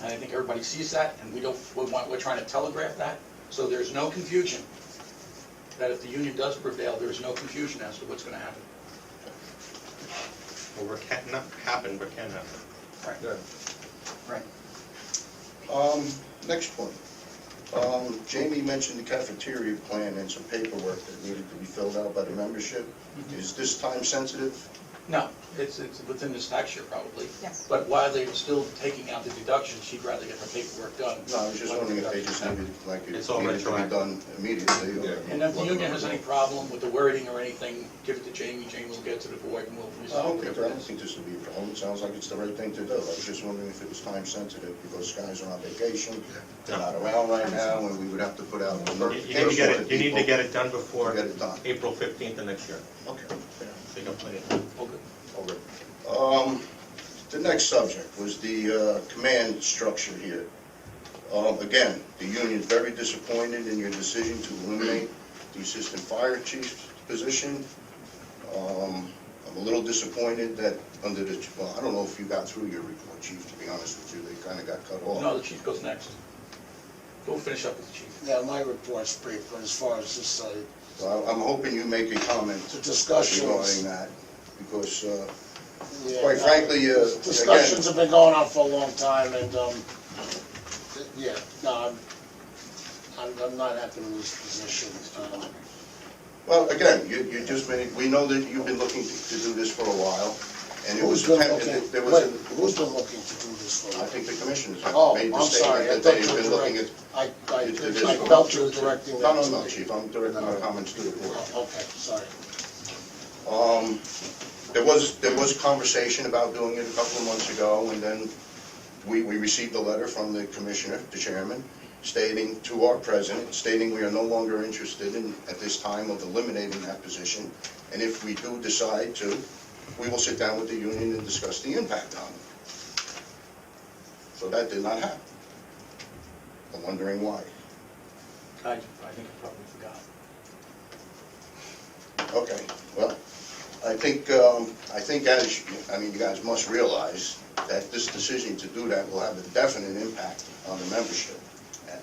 And I think everybody sees that, and we're trying to telegraph that, so there's no confusion. That if the union does prevail, there's no confusion as to what's gonna happen. Or not happen, but can happen. Right. Next point. Jamie mentioned the cafeteria plan and some paperwork that needed to be filled out by the membership. Is this time sensitive? No, it's within this tax year probably. Yes. But while they're still taking out the deduction, she'd rather get her paperwork done. No, I was just wondering if they just needed, like, it It's all needed to be retroactive. done immediately. or- And if the union has any problem with the wording or anything, give it to Jamie, Jamie will get it to the board and we'll I resolve don't it. think this would be a problem. It sounds like it's the right thing to do. I was just wondering if it was time sensitive because guys are on vacation. They're not around right now and we would have to put out a You need to get it done before Get it done. April 15th of next year. Okay. So you got plenty of time. Okay. The next subject was the command structure here. Again, the union's very disappointed in your decision to eliminate the assistant fire chief's position. I'm a little disappointed that under the, well, I don't know if you got through your report, chief, to be honest with you, they kind of got cut off. No, the chief goes next. We'll finish up with the chief. Yeah, my report's brief, but as far as this, So I'm hoping you make a comment the discussions. regarding that, because Yeah, quite no, frankly, discussions have been going on for a long time, and, yeah, no, I'm not happy with this position. well, again, you just made, we know that you've been looking to do this for a while, and it was Who's been attempted, looking, there was, wait, who's been looking to do this for? I think the commissioners Oh, have made the I'm sorry, statement I that thought they've you been were looking at. I felt you were directing that No, to no, me. no, chief, I'm directing my comments to the board. Oh, okay, sorry. There was conversation about doing it a couple of months ago, and then we received a letter from the commissioner, the chairman, stating to our president, stating we are no longer interested in, at this time, of eliminating that position, and if we do decide to, we will sit down with the union and discuss the impact on it. So that did not happen. I'm wondering why. I think I probably forgot. Okay, well, I think as, you guys must realize that this decision to do that will have a definite impact on the membership,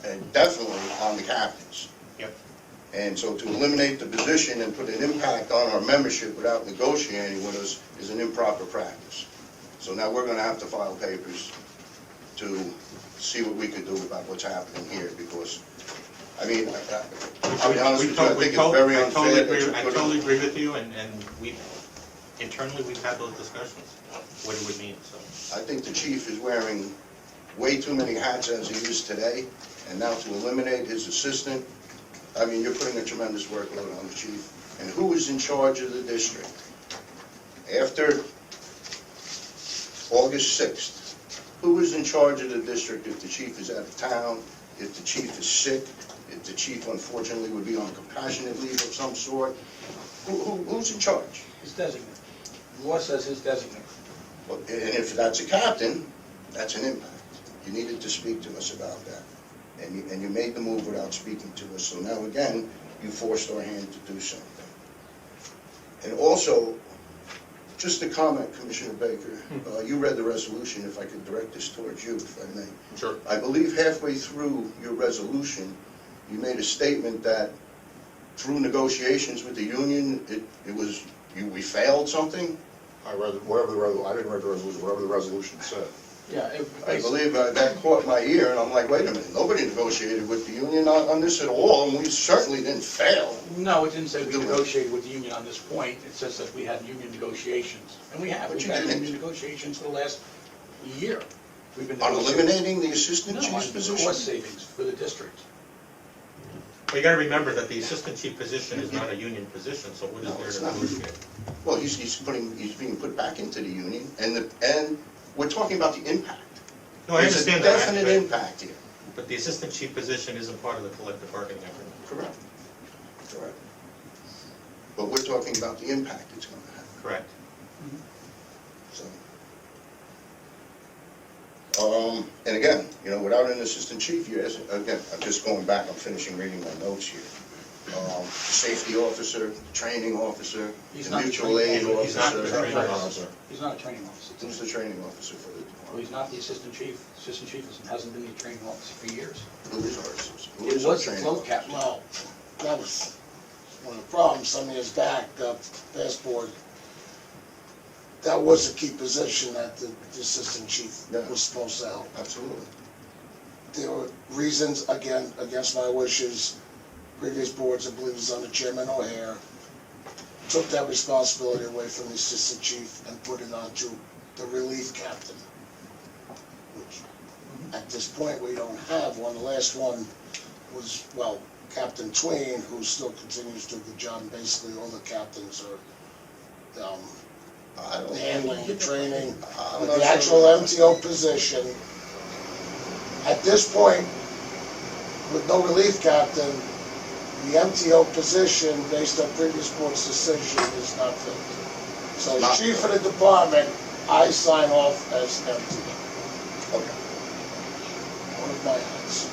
and definitely on the captains. Yep. And so to eliminate the position and put an impact on our membership without negotiating with us is an improper practice. So now we're gonna have to file papers to see what we could do about what's happening here, because, I'll be honest with you, I think it's very unfair that you I put totally in. agree with you, and internally, we've had those discussions, what it would mean, so. I think the chief is wearing way too many hats as he is today, and now to eliminate his assistant, you're putting a tremendous workload on the chief. And who is in charge of the district? After August 6th, who is in charge of the district if the chief is out of town, if the chief is sick, if the chief unfortunately would be on compassionate leave of some sort? Who's in charge? His designate. Law says his designate. Well, and if that's a captain, that's an impact. You needed to speak to us about that. And you made the move without speaking to us. So now again, you forced our hand to do something. And also, just a comment, Commissioner Baker, you read the resolution, if I could direct this towards you, if I may. Sure. I believe halfway through your resolution, you made a statement that through negotiations with the union, we failed something? I read whatever I didn't read the resolution, whatever the resolution said. Yeah, I believe that caught my ear, and I'm like, wait a minute, nobody negotiated with the union on this at all, and we certainly didn't fail. No, it didn't say we negotiated with the union on this point. It says that we had union negotiations. And we have. But We've you had didn't. union negotiations for the last year. We've been On negotiating. eliminating the assistant No, chief's on position? cost savings for the district. Well, you gotta remember that the assistant chief position is not a union position, so what No, is it's there not. to negotiate? Well, he's being put back into the union, and we're talking about the impact. No, I understand that. There's a definite impact here. But the assistant chief position isn't part of the collective bargaining agreement. Correct. Correct. But we're talking about the impact it's going to have, Correct. so. And again, you know, without an assistant chief, yes, again, I'm just going back, I'm finishing reading my notes here. Safety officer, training officer, He's the not the mutual aid training officer. He's not the officer. training officer. He's not a training officer. Who's the training officer for the Well, department? he's not the assistant chief. Assistant chief hasn't been the training officer for years. Who is our assistant? Who It is our was the training float officer? captain. Well, that was one of the problems some years back, the past board. That was a key position that the assistant chief Yeah. was supposed to help. Absolutely. There were reasons, again, against my wishes. Previous boards, I believe it was under Chairman O'Hare, took that responsibility away from the assistant chief and put it onto the relief captain. Which, at this point, we don't have one. The last one was, well, Captain Tween, who still continues to do the job, and basically all the captains are, I don't handling the training. I'm But not the sure actual about MTO position, at this point, with no relief captain, the MTO position, based on previous board's decision, is not filled. So as Not chief of filled. the department, I sign off as MTO, Okay. one of my hats.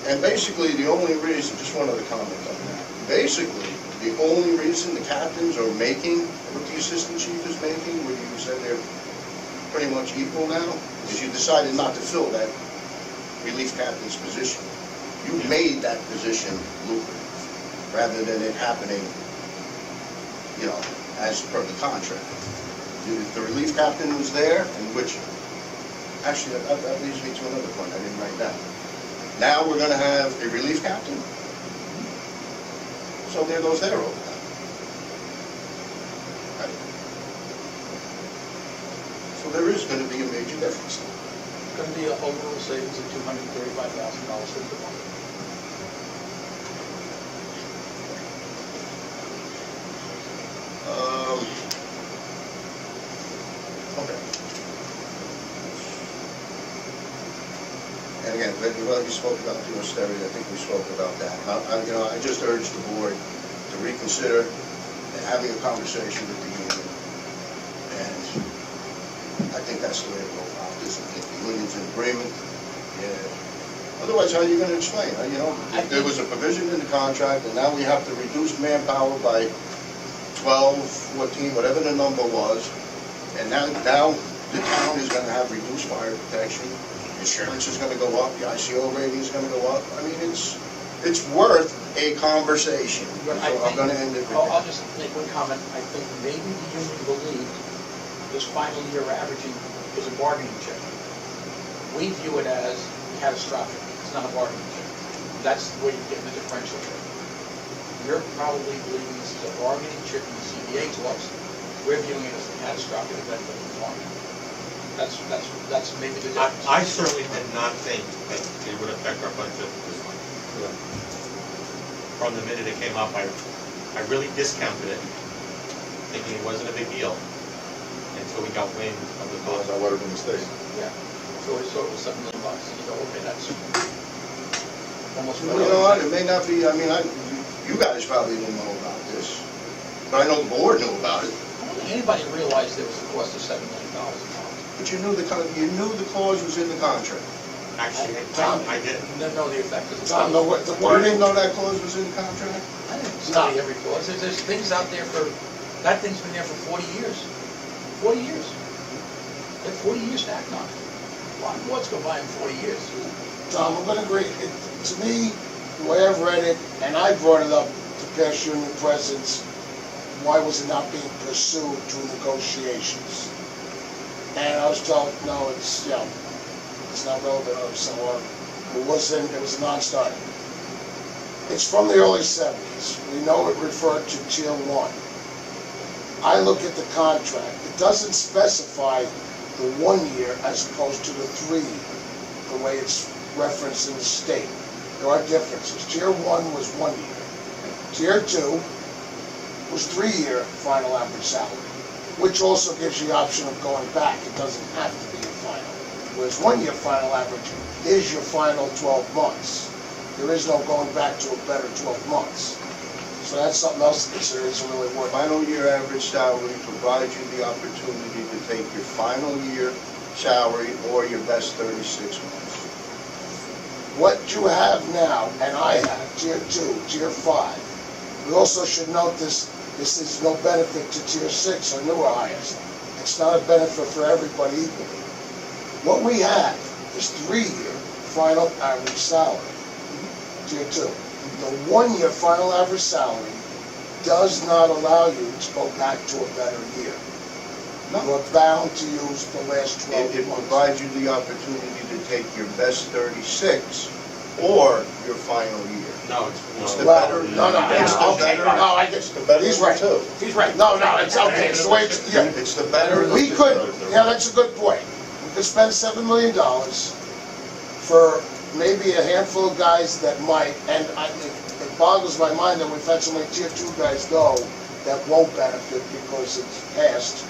And basically, the only reason, just one other comment on that. Basically, the only reason the captains are making what the assistant chief is making, where you said they're pretty much equal now, is you decided not to fill that relief captain's position. You made that position lucrative, rather than it happening, you know, as per the contract. The relief captain was there, and which, actually, that leads me to another point I didn't write down. Now we're gonna have a relief captain. So there goes their overtime. Right. So there is gonna be a major difference. Going to be a overall savings of $235,000 for the department. Okay. And again, well, you spoke about the austerity, I think we spoke about that. You know, I just urge the board to reconsider having a conversation with the union. And I think that's the way to go about this. I think the union's in agreement. Yeah. Otherwise, how are you gonna explain? You know, if there was a provision in the contract, and now we have to reduce manpower by 12, 14, whatever the number was, and now the town is gonna have reduced fire protection, insurance is gonna go up, the ICO rating is gonna go up. I mean, it's worth a conversation. So But I I'm think- gonna end it with I'll that. just make one comment. I think maybe the union believed this final year averaging is a bargaining chip. We view it as catastrophic. It's not a bargaining chip. That's where you get the differential trip. You're probably believing this is a bargaining chip in the CBA talks. We're viewing it as a catastrophic event for the department. That's maybe the difference. I certainly did not think that it would affect our budget this much. From the minute it came up, I really discounted it, thinking it wasn't a big deal, until we got wind of the Otherwise, I thought. would have been mistaken. Yeah. So it was $7 million. And you go, okay, that's almost. Well, you know what, it may not be, I mean, you guys probably didn't know about this, but I know the board knew about it. I don't think anybody realized there was a cost of $7 million involved. But you knew the clause was in the contract. Actually, Tom. I did. Didn't know the effect of the. Tom, the You didn't wording, know that clause was in the contract? I didn't study every clause. There's things out there that thing's been there for 40 years. 40 years. They have 40 years to act on it. A lot of boards go by in 40 years. Tom, I'm gonna agree. To me, the way I've read it, and I brought it up to past union presidents, why was it not being pursued through negotiations? And I was told, no, it's, you know, it's not relevant, or so, or it was a non-starter. It's from the early 70s. We know it referred to Tier 1. I look at the contract. It doesn't specify the 1 year as opposed to the 3, the way it's referenced in the state. There are differences. Tier 1 was 1 year. Tier 2 was 3-year final average salary, which also gives you the option of going back. It doesn't have to be a final. Whereas 1 year final average is your final 12 months. There is no going back to a better 12 months. So that's something else to consider. It's really worth it. Final year average salary provides you the opportunity to take your final year salary or your best 36 months. What you have now, and I have, Tier 2, Tier 5. We also should note this is no benefit to Tier 6 or newer hires. It's not a benefit for everybody equally. What we have is 3-year final average salary, Tier 2. The 1-year final average salary does not allow you to go back to a better year. You're bound to use the last 12 It months. provides you the opportunity to take your best 36 or your final year. No, It's the Well, better. no, it's the okay, better- no, I get, the better he's of right. the two. He's right. No, it's okay, it's the way it's, yeah. It's the better of the We two. could, yeah, that's a good point. We could spend $7 million for maybe a handful of guys that might, and it boggles my mind that we've had so many Tier 2 guys go that won't benefit because it's past.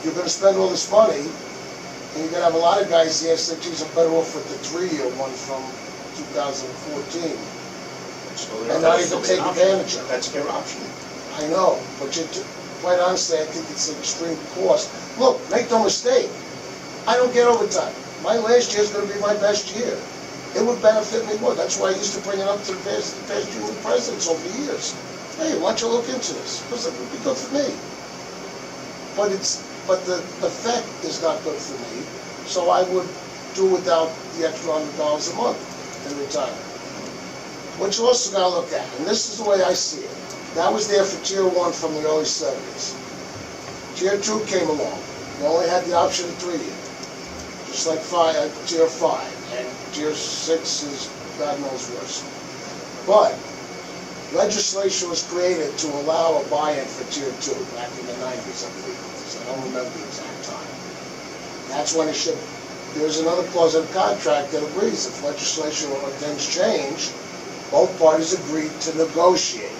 You're gonna spend all this money, and you're gonna have a lot of guys here say, geez, I'm better off with the 3-year one from 2014. So And now you can take advantage of it. That's their option. I know, but quite honestly, I think it's an extreme cost. Look, make no mistake, I don't get overtime. My last year's gonna be my best year. It would benefit me more. That's why I used to bring it up to the past union presidents over the years. Hey, why don't you look into this? Because it would be good for me. But the effect is not good for me, so I would do without the extra $100 a month in retirement. What you also gotta look at, and this is the way I see it, that was there for Tier 1 from the early 70s. Tier 2 came along, you only had the option of 3-year, just like Tier 5, and Tier 6 is God knows worse. But legislation was created to allow a buy-in for Tier 2 back in the 90s, I believe it was. I don't remember the exact time. That's when it should, there's another clause in the contract that agrees if legislation or things change, both parties agreed to negotiate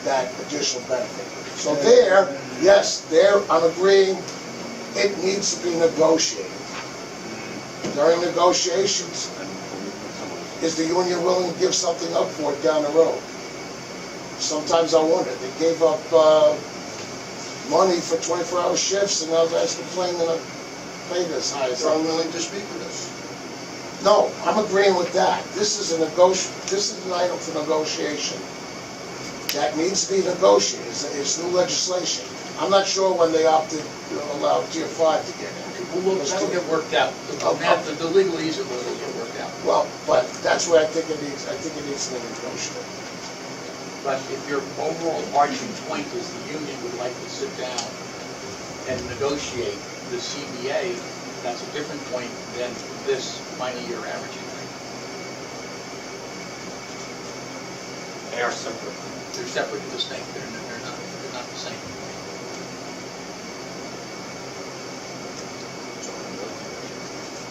that additional benefit. So there, yes, there, I'm agreeing, it needs to be negotiated. During negotiations, is the union willing to give something up for it down the road? Sometimes I wonder, they gave up money for 24-hour shifts, and now they're complaining that I'm paid as high as So I'm willing to speak with us. No, I'm agreeing with that. This is an item for negotiation. That needs to be negotiated. It's new legislation. I'm not sure when they opted to allow Tier 5 to get in. Well, that'll get worked out. The legalese of it will get worked out. Well, but that's where I think it needs to be negotiated. But if your overall arching point is the union would like to sit down and negotiate the CBA, that's a different point than this final year averaging rate. They are separate. They're separate and distinct, they're not the same.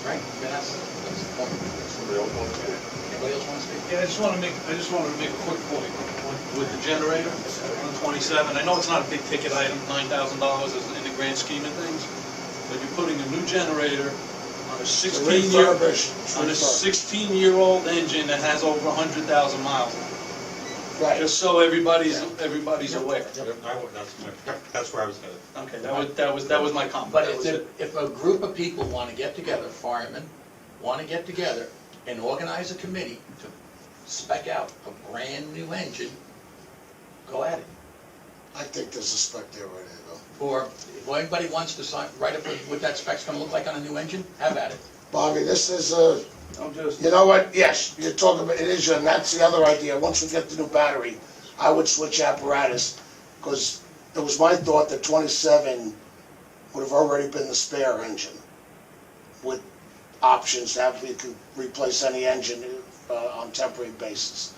Right, yeah, that's the point. Somebody else want to say it? Anybody else want to speak? Yeah, I just wanted to make a quick point with the generator on 27. I know it's not a big ticket item, $9,000 in the grand scheme of things, but you're putting a new generator on a 16-year-old engine that has over 100,000 miles on it. Right. Just so everybody's aware. That's where I was headed. Okay, that was my comment. But That was it. if a group of people want to get together, firemen, want to get together and organize a committee to spec out a brand new engine, go at it. I think there's a spec there right there, though. Or if anybody wants to write up what that spec's going to look like on a new engine, have at it. Bobby, this is I'm just, you know what, yes, you're talking about, it is, and that's the other idea. Once we get the new battery, I would switch Apparatus, because it was my thought that 27 would have already been the spare engine with options to have, you could replace any engine on temporary basis.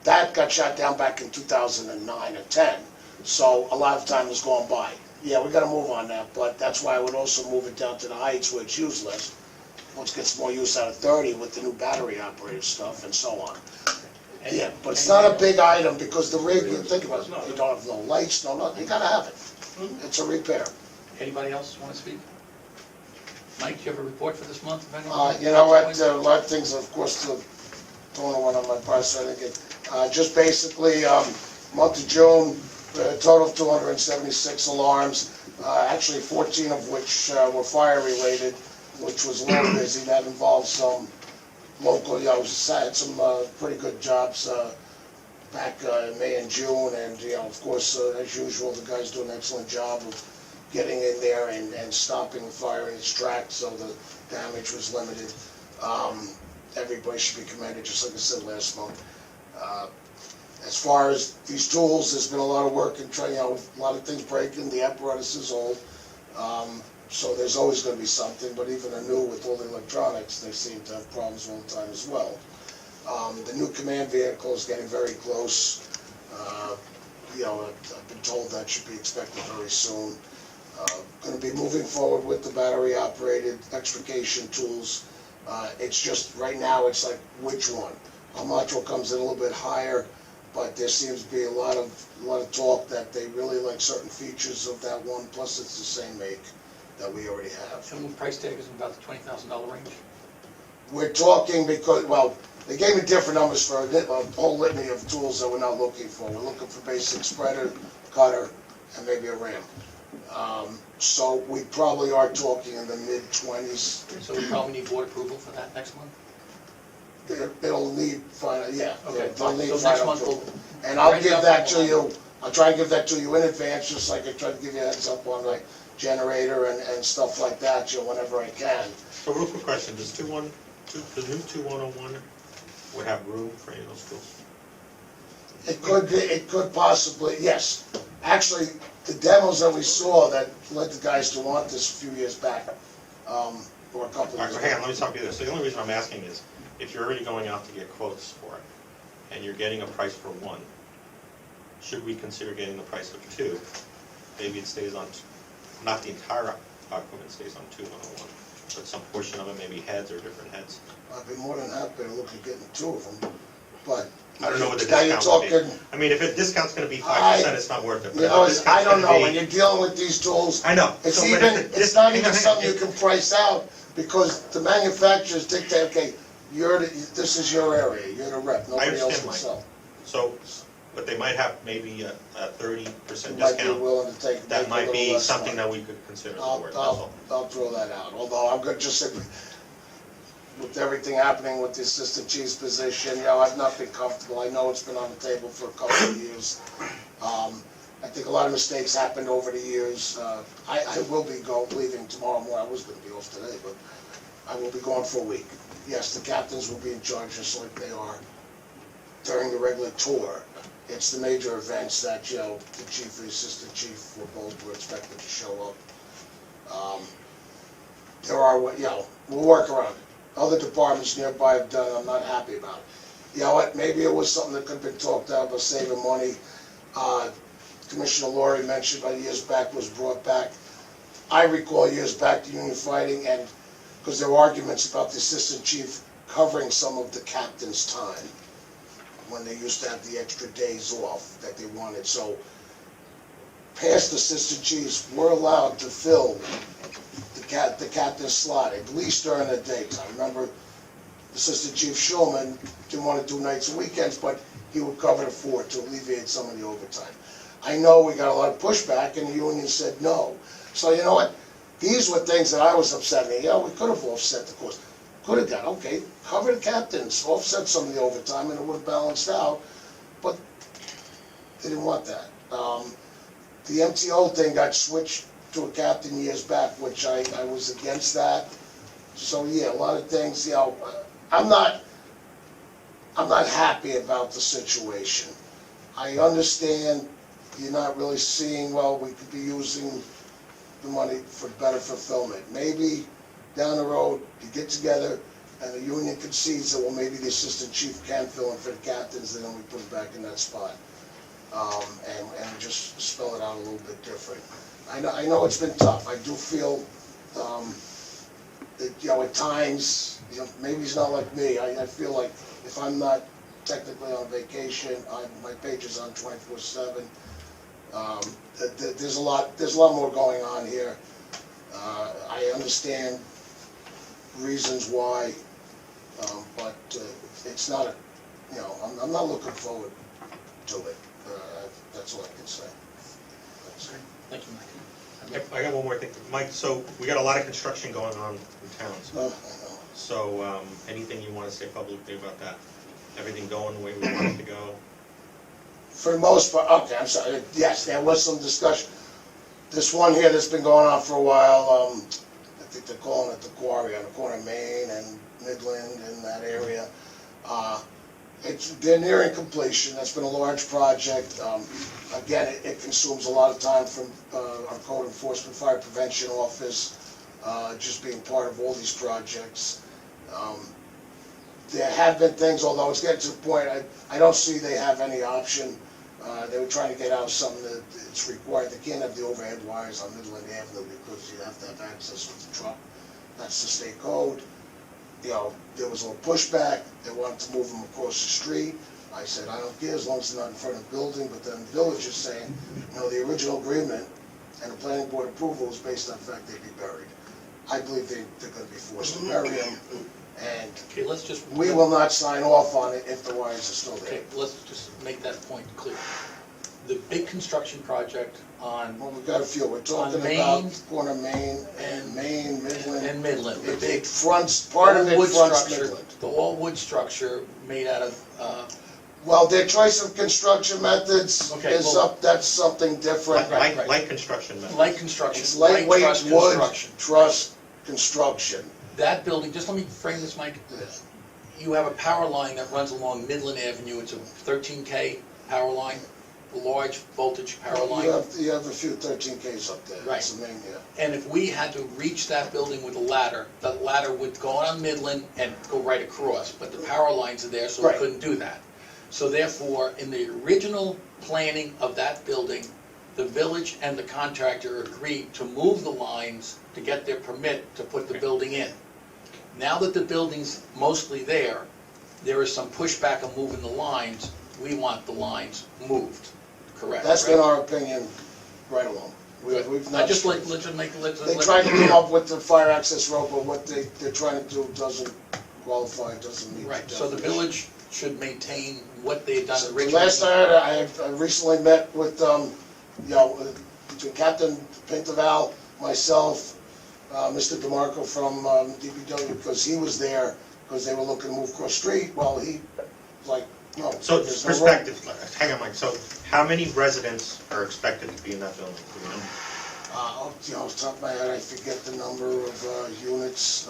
That got shot down back in 2009 or 10, so a lot of time has gone by. Yeah, we gotta move on that, but that's why I would also move it down to the heights where it's useless. Once it gets more use out of 30 with the new battery operated stuff and so on. Yeah, but it's not a big item because the rig, you think about it, you don't have no lights, no nothing, you gotta have it. It's a repair. Anybody else want to speak? Mike, do you have a report for this month? If anyone? You know what, a lot of things, of course, don't know what on my part, so I didn't get, just basically, month of June, a total of 276 alarms, actually 14 of which were fire related, which was a little busy. That involved some local, had some pretty good jobs back in May and June, and of course, as usual, the guys do an excellent job of getting in there and stopping the fire in its tracks, so the damage was limited. Everybody should be commended, just like I said last month. As far as these tools, there's been a lot of work and trying, a lot of things breaking. The apparatus is old, so there's always going to be something. But even a new, with all the electronics, they seem to have problems all the time as well. The new command vehicle is getting very close. I've been told that should be expected very soon. Going to be moving forward with the battery-operated extrication tools. It's just right now, it's like which one? How much comes in a little bit higher? But there seems to be a lot of talk that they really like certain features of that one. Plus, it's the same make that we already have. And the price tag is about the $20,000 range. We're talking because, well, they gave me different numbers for a whole litany of tools that we're not looking for. We're looking for basic spreader, cutter, and maybe a ram. So we probably are talking in the mid-20s. So we probably need board approval for that next month? It'll need final, yeah. Okay, They'll need so next final month approval. we'll. And I'll Right give now, that to you, I'll try and give that to you in advance, just like I tried to give you a heads up on like generator and stuff like that, whenever I can. So real quick question, does the new 2101 would have room for any of those tools? It could possibly, yes. Actually, the demos that we saw that led the guys to want this a few years back, or a couple All of right, years so hang on, ago. let me stop you there. So the only reason I'm asking is, if you're already going out to get quotes for it, and you're getting a price for one, should we consider getting the price of two? Maybe it stays on, not the entire equipment stays on 2101, but some portion of it, maybe heads or different heads. I'd be more than happy to look at getting two of them, but. I don't know what the now you're discount would be. talking- I mean, if the discount's gonna be 5%, it's not worth it. But You if know, the discount's I don't gonna know, be- when you're dealing with these tools, I know. it's So, but even, if the it's not hang even on, something you if- can price out, because the manufacturers dictate, okay, this is your area, you're the rep, nobody else understand, can Mike. sell. So, but they might have maybe a 30% Might be discount. willing to take. That a might little be less something money. that we could consider as a board, that's all. I'll throw that out, although I'm gonna just say, with everything happening with the assistant chief's position, I've not been comfortable. I know it's been on the table for a couple of years. I think a lot of mistakes happened over the years. I will be leaving tomorrow morning. I was gonna be off today, but I will be gone for a week. Yes, the captains will be in charge, just like they are during the regular tour. It's the major events that, the chief and the assistant chief were expected to show up. There are, we'll work around it. Other departments nearby have done, I'm not happy about it. You know what, maybe it was something that could have been talked out about saving money. Commissioner Laurie mentioned about years back was brought back. I recall years back the union fighting, and because there were arguments about the assistant chief covering some of the captain's time when they used to have the extra days off that they wanted. So past assistant chiefs were allowed to fill the captain's slot, at least during the daytime. Remember, Assistant Chief Schulman didn't want to do nights and weekends, but he would cover the fort to alleviate some of the overtime. I know we got a lot of pushback, and the union said no. So you know what? These were things that I was upset at. We could have offset the cost. Could have done, okay, cover the captains, offset some of the overtime, and it would have balanced out, but they didn't want that. The MTO thing got switched to a captain years back, which I was against that. So yeah, a lot of things, I'm not happy about the situation. I understand you're not really seeing, well, we could be using the money for better fulfillment. Maybe down the road, you get together and the union concedes that, well, maybe the assistant chief can fill in for the captains, and then we put it back in that spot. And just spell it out a little bit different. I know it's been tough. I do feel, that, you know, at times, you know, maybe he's not like me. I feel like if I'm not technically on vacation, my page is on 24/7. There's a lot more going on here. I understand reasons why, but it's not you know, I'm not looking forward to it. That's all I can say. Thank you, Mike. I got one more thing, Mike, so we got a lot of construction going on in town, I know. so, anything you wanna say publicly about that? Everything going the way we want it to go? For the most part, okay, I'm sorry, yes, there was some discussion. This one here that's been going on for a while, I think they're calling it the Quarry on the corner of Main and Midland in that area. They're nearing completion. That's been a large project. Again, it consumes a lot of time from our code enforcement fire prevention office, just being part of all these projects. There have been things, although it's getting to the point, I don't see they have any option. They were trying to get out something that it's required. They can't have the overhead wires on Midland Avenue because you have to have access with the truck. That's the state code. You know, there was a little pushback. They wanted to move them across the street. I said, I don't care as long as they're not in front of the building, but then the village is saying, you know, the original agreement and the planning board approval was based on the fact they'd be buried. I believe they're going to be forced to bury them, and Okay, let's just. we will not sign off on it if the wires are still there. Okay, let's just make that point clear. The big construction project on, Well, we've got a few. We're talking Main about corner Main and Main, Midland. and Midland, the It big fronts, part of it all-wood fronts structure, Midland. the all-wood structure made out of, Well, their choice of construction methods Okay, is well- that's something different. Right. Light construction methods. light construction, It's light lightweight truss wood construction. truss construction. That building, just let me frame this, Mike. You have a power line that runs along Midland Avenue. It's a 13K power line, a large voltage power line. You have a few 13Ks up there. Right. That's the main, yeah. And if we had to reach that building with a ladder, the ladder would go on Midland and go right across, but the power lines are there, so we Right. couldn't do that. So therefore, in the original planning of that building, the village and the contractor agreed to move the lines to get their permit to put the building in. Now that the building's mostly there, there is some pushback on moving the lines. We want the lines moved, correct? That's right? been our opinion right along. Good. We've I not. just like, let's make, let's. They tried to come up with the fire access road, but what they're trying to do doesn't qualify, doesn't meet the Right, so the definition. village should maintain what they had done The originally. last I heard, I recently met with, you know, between Captain Pintaval, myself, Mr. DeMarco from DPW, because he was there, because they were looking to move across the street. Well, he, like, no. So, there's no road. perspective, hang on, Mike, so how many residents are expected to be in that building? Do you know? You know, off the top of my head, I forget the number of units.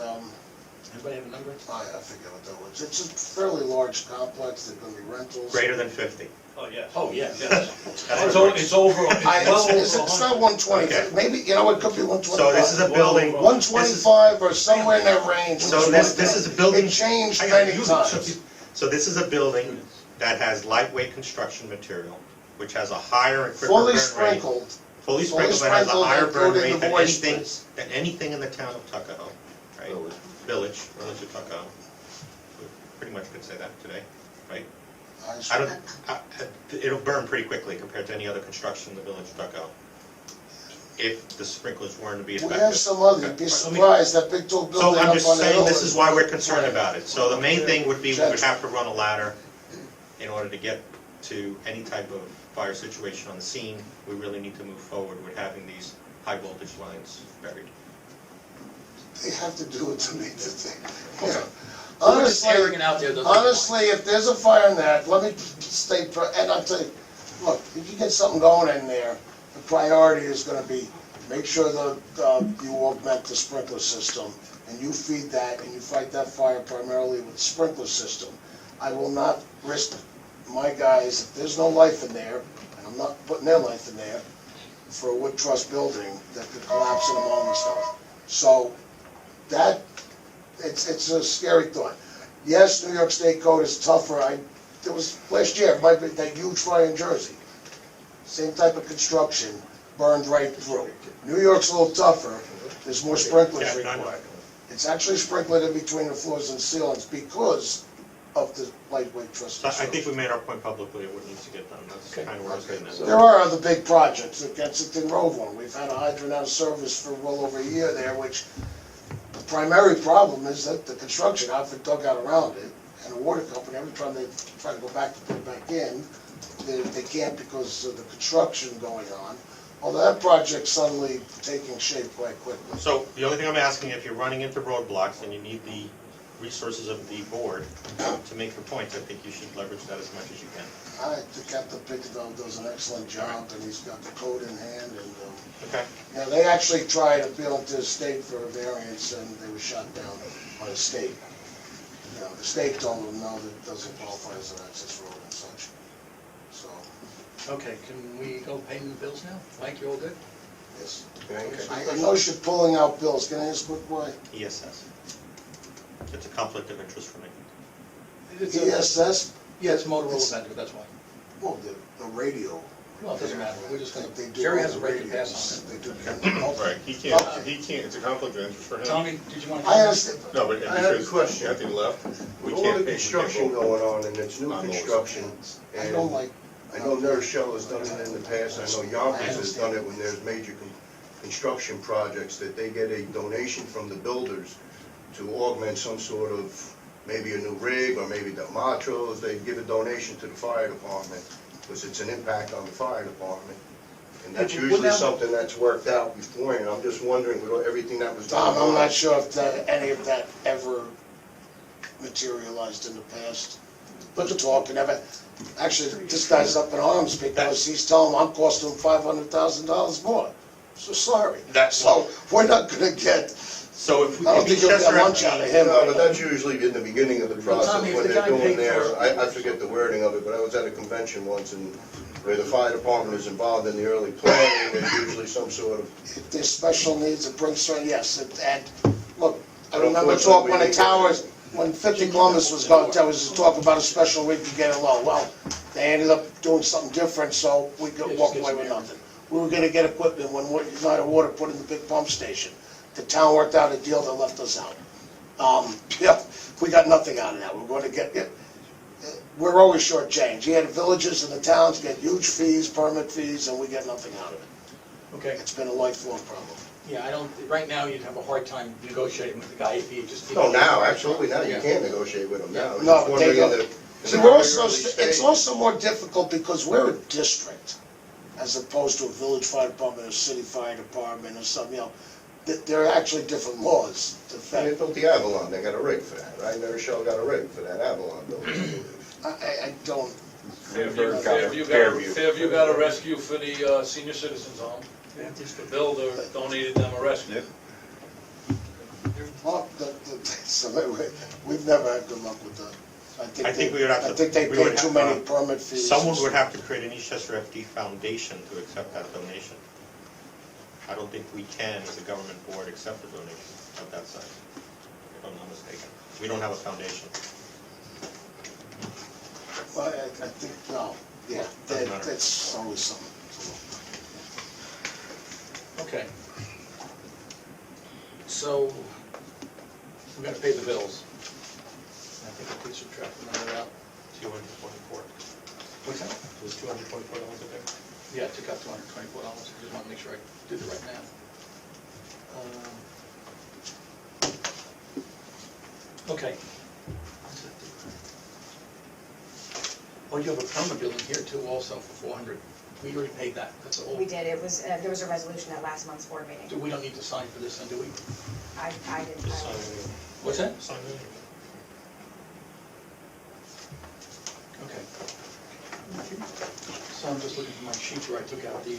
Anybody have a number? I forget what that was. It's a fairly large complex. There's going to be rentals. Greater than 50? Oh, yes. Oh, yes. Yes. That's It's over, it's well It's over not 100. 120. Okay. Maybe, you know, it could be 125. So this is a building, 125 or somewhere in that range. so this is a building. It changed Hang on, many times. So this is a building that has lightweight construction material, which has a higher and quicker burn Fully rate. sprinkled. Fully sprinkled, and has a higher burn including rate the voice than prints. anything in the town of Tuckahoe, right? Village of Tuckahoe. We pretty much could say that today, right? I don't, it'll burn pretty quickly compared to any other construction in the village of Tuckahoe. If the sprinklers weren't to be We effective. have some other, you'd be surprised, that big tall building up on So the hill. I'm just saying, this is why we're is- concerned about it. So the main thing would be, we would Gotcha. have to run a ladder in order to get to any type of fire situation on the scene. We really need to move forward with having these high voltage lines buried. They have to do it to meet the thing. You know, So we're just Honestly, airing it out there, doesn't it? honestly, if there's a fire in that, let me state, and I'll tell you, look, if you get something going in there, the priority is gonna be, make sure that you augment the sprinkler system, and you feed that, and you fight that fire primarily with the sprinkler system. I will not risk my guys, if there's no life in there, and I'm not putting their life in there, for a wood truss building that could collapse in a moment and stuff. So that, it's a scary thought. Yes, New York State code is tougher. There was, last year, might be that huge fire in Jersey. Same type of construction, burned right through. New York's a little tougher, there's more sprinklers Yeah, I know. required. It's actually sprinkled in between the floors and ceilings because of the lightweight truss So I think construction. we made our point publicly of what needs to get done, that's Okay. kind of where I was getting at. There are other big projects, the Kensington Road one, we've had a hydrant out of service for well over a year there, which the primary problem is that the construction outfit dug out around it, and the water company, every time they try to go back to put it back in, they can't because of the construction going on. Although that project's suddenly taking shape quite quickly. So the only thing I'm asking, if you're running into roadblocks and you need the resources of the board to make your points, I think you should leverage that as much as you can. I think Captain Pickendall does an excellent job, and he's got the code in hand, and, Okay. you know, they actually tried to appeal to the state for a variance, and they were shot down by the state. You know, the state told them, no, that doesn't qualify as an access road and such, so, Okay, can we go pay the bills now? Mike, you all good? yes. Okay. I noticed you're pulling out bills, can I ask what, why? ESS. It's a conflict of interest for me. ESS, Yeah, it's Motorola vendor, that's why. well, the radio. Well, it doesn't matter, we're just gonna, They do Jerry all has a the right to radios. pass on They do. Right, he can't, it's a conflict of interest for it. him. Tommy, did you want to? I understand, No, but I have a because question. Anthony left, we With all can't the pay. construction going on, and it's new On those. construction, I and don't like, I know Nurse Shell has done it in the past, I know Yonkers has done it when there's major construction projects, that they get a donation from the builders to augment some sort of, maybe a new rig, or maybe the matros, they give a donation to the fire department, because it's an impact on the fire department. And that's Would usually that- something that's worked out before, and I'm just wondering, with everything that was done. Tom, I'm not sure if any of that ever materialized in the past. But the talk and ever, actually, this guy's up in arms because he's telling them I'm costing him $500,000 more. So sorry. So we're not gonna get, So if we, I don't if think you'll get Eastchester lunch out of him. No, but that's usually in the beginning of the process, Tommy, if when the they're guy doing paid their, for- I forget the wording of it, but I was at a convention once, and where the fire department is involved in the early planning, there's usually some sort of, If there's special needs, it brings, yes, and look, I But remember unfortunately, talk when we the didn't towers, when 50 Columbus was going, there was talk about a special rig to get it low. Well, they ended up doing something different, so we could walk away with nothing. We were gonna get equipment when United Water put in the big pump station. The town worked out a deal that left us out. Yeah, we got nothing out of that. We're gonna get, we're always shortchanged. Yeah, the villages and the towns get huge fees, permit fees, and we get nothing out of it. Okay, It's been a lifelong problem. yeah, I don't, right now you'd have a hard time negotiating with the guy if he just. no, now, absolutely, now you Yeah. can't negotiate with them now. I'm No, just but they wondering in don't. the- in See, the we're very also, early it's stage. also more difficult because we're a district as opposed to a village fire department, or city fire department, or something, you know. There are actually different laws to And they affect. built the Avalon, they got a rig for that, right? Nurse Shell got a rig for that Avalon building. I don't, Fairview got a rescue for the senior citizens home. The builder donated them a rescue. well, so we've never had good luck with that. I think we would have to. I think they we would pay too have- many permit fees. Someone would have to create an Eastchester FD foundation to accept that donation. I don't think we can, as a government board, accept a donation of that size, if I'm not mistaken. We don't have a foundation. Well, I think, no, yeah, Doesn't matter. that's always something. Okay. So, we gotta pay the bills. I think I could subtract the number out. 224. What's that? It was $224 a day. Yeah, I took out $224, I just wanna make sure I did the right math. Okay. Oh, you have a permit bill in here too also for 400. We already paid that, that's all. We did, it was, there was a resolution at last month's board meeting. We don't need to sign for this then, do we? I didn't. Just sign it. What's that? Sign it. Okay. So I'm just looking for my sheet where I took out the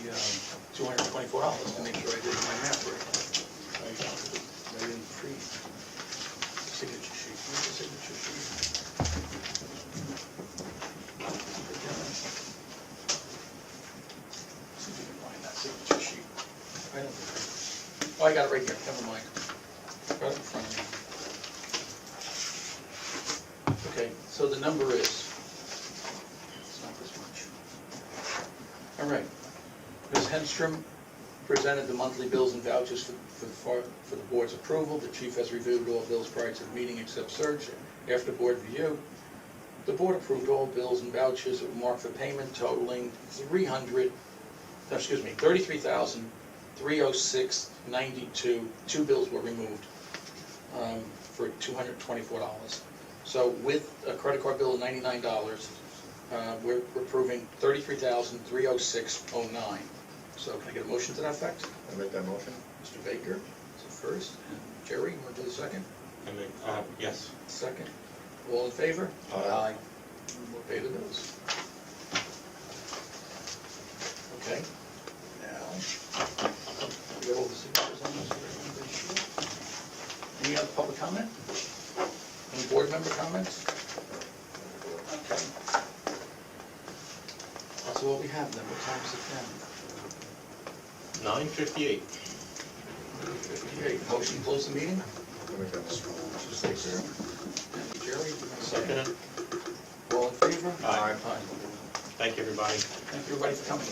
$224 to make sure I did my math right. I didn't signature sheet, where's the signature sheet? See if you can find that signature I got it right here, never mind. Right in front of me. Okay, so the number is, it's not this much. All right. Ms. Henstrom presented the monthly bills and vouchers for the board's approval. The chief has reviewed all bills prior to the meeting except search. After board review, the board approved all bills and vouchers marked for payment totaling $33,306.92. Two bills were removed for $224. So with a credit card bill of $99, we're approving $33,306.09. So can I get a motion to that effect? I make that motion? Mr. Baker, is it first? And Jerry, you want to do the second? Yes. Second. All in favor? Aye. We'll pay the bills. Okay. Now, we got all the signatures on this. Any other public comment? Any board member comments? Okay. That's all we have then. What time is it now? 9:58. 58. Motion to close the meeting? I make that motion. Mr. Baker. Thank you, Jerry. Second it. All in favor? Aye. Aye. Thank you, everybody. Thank you, everybody, for coming.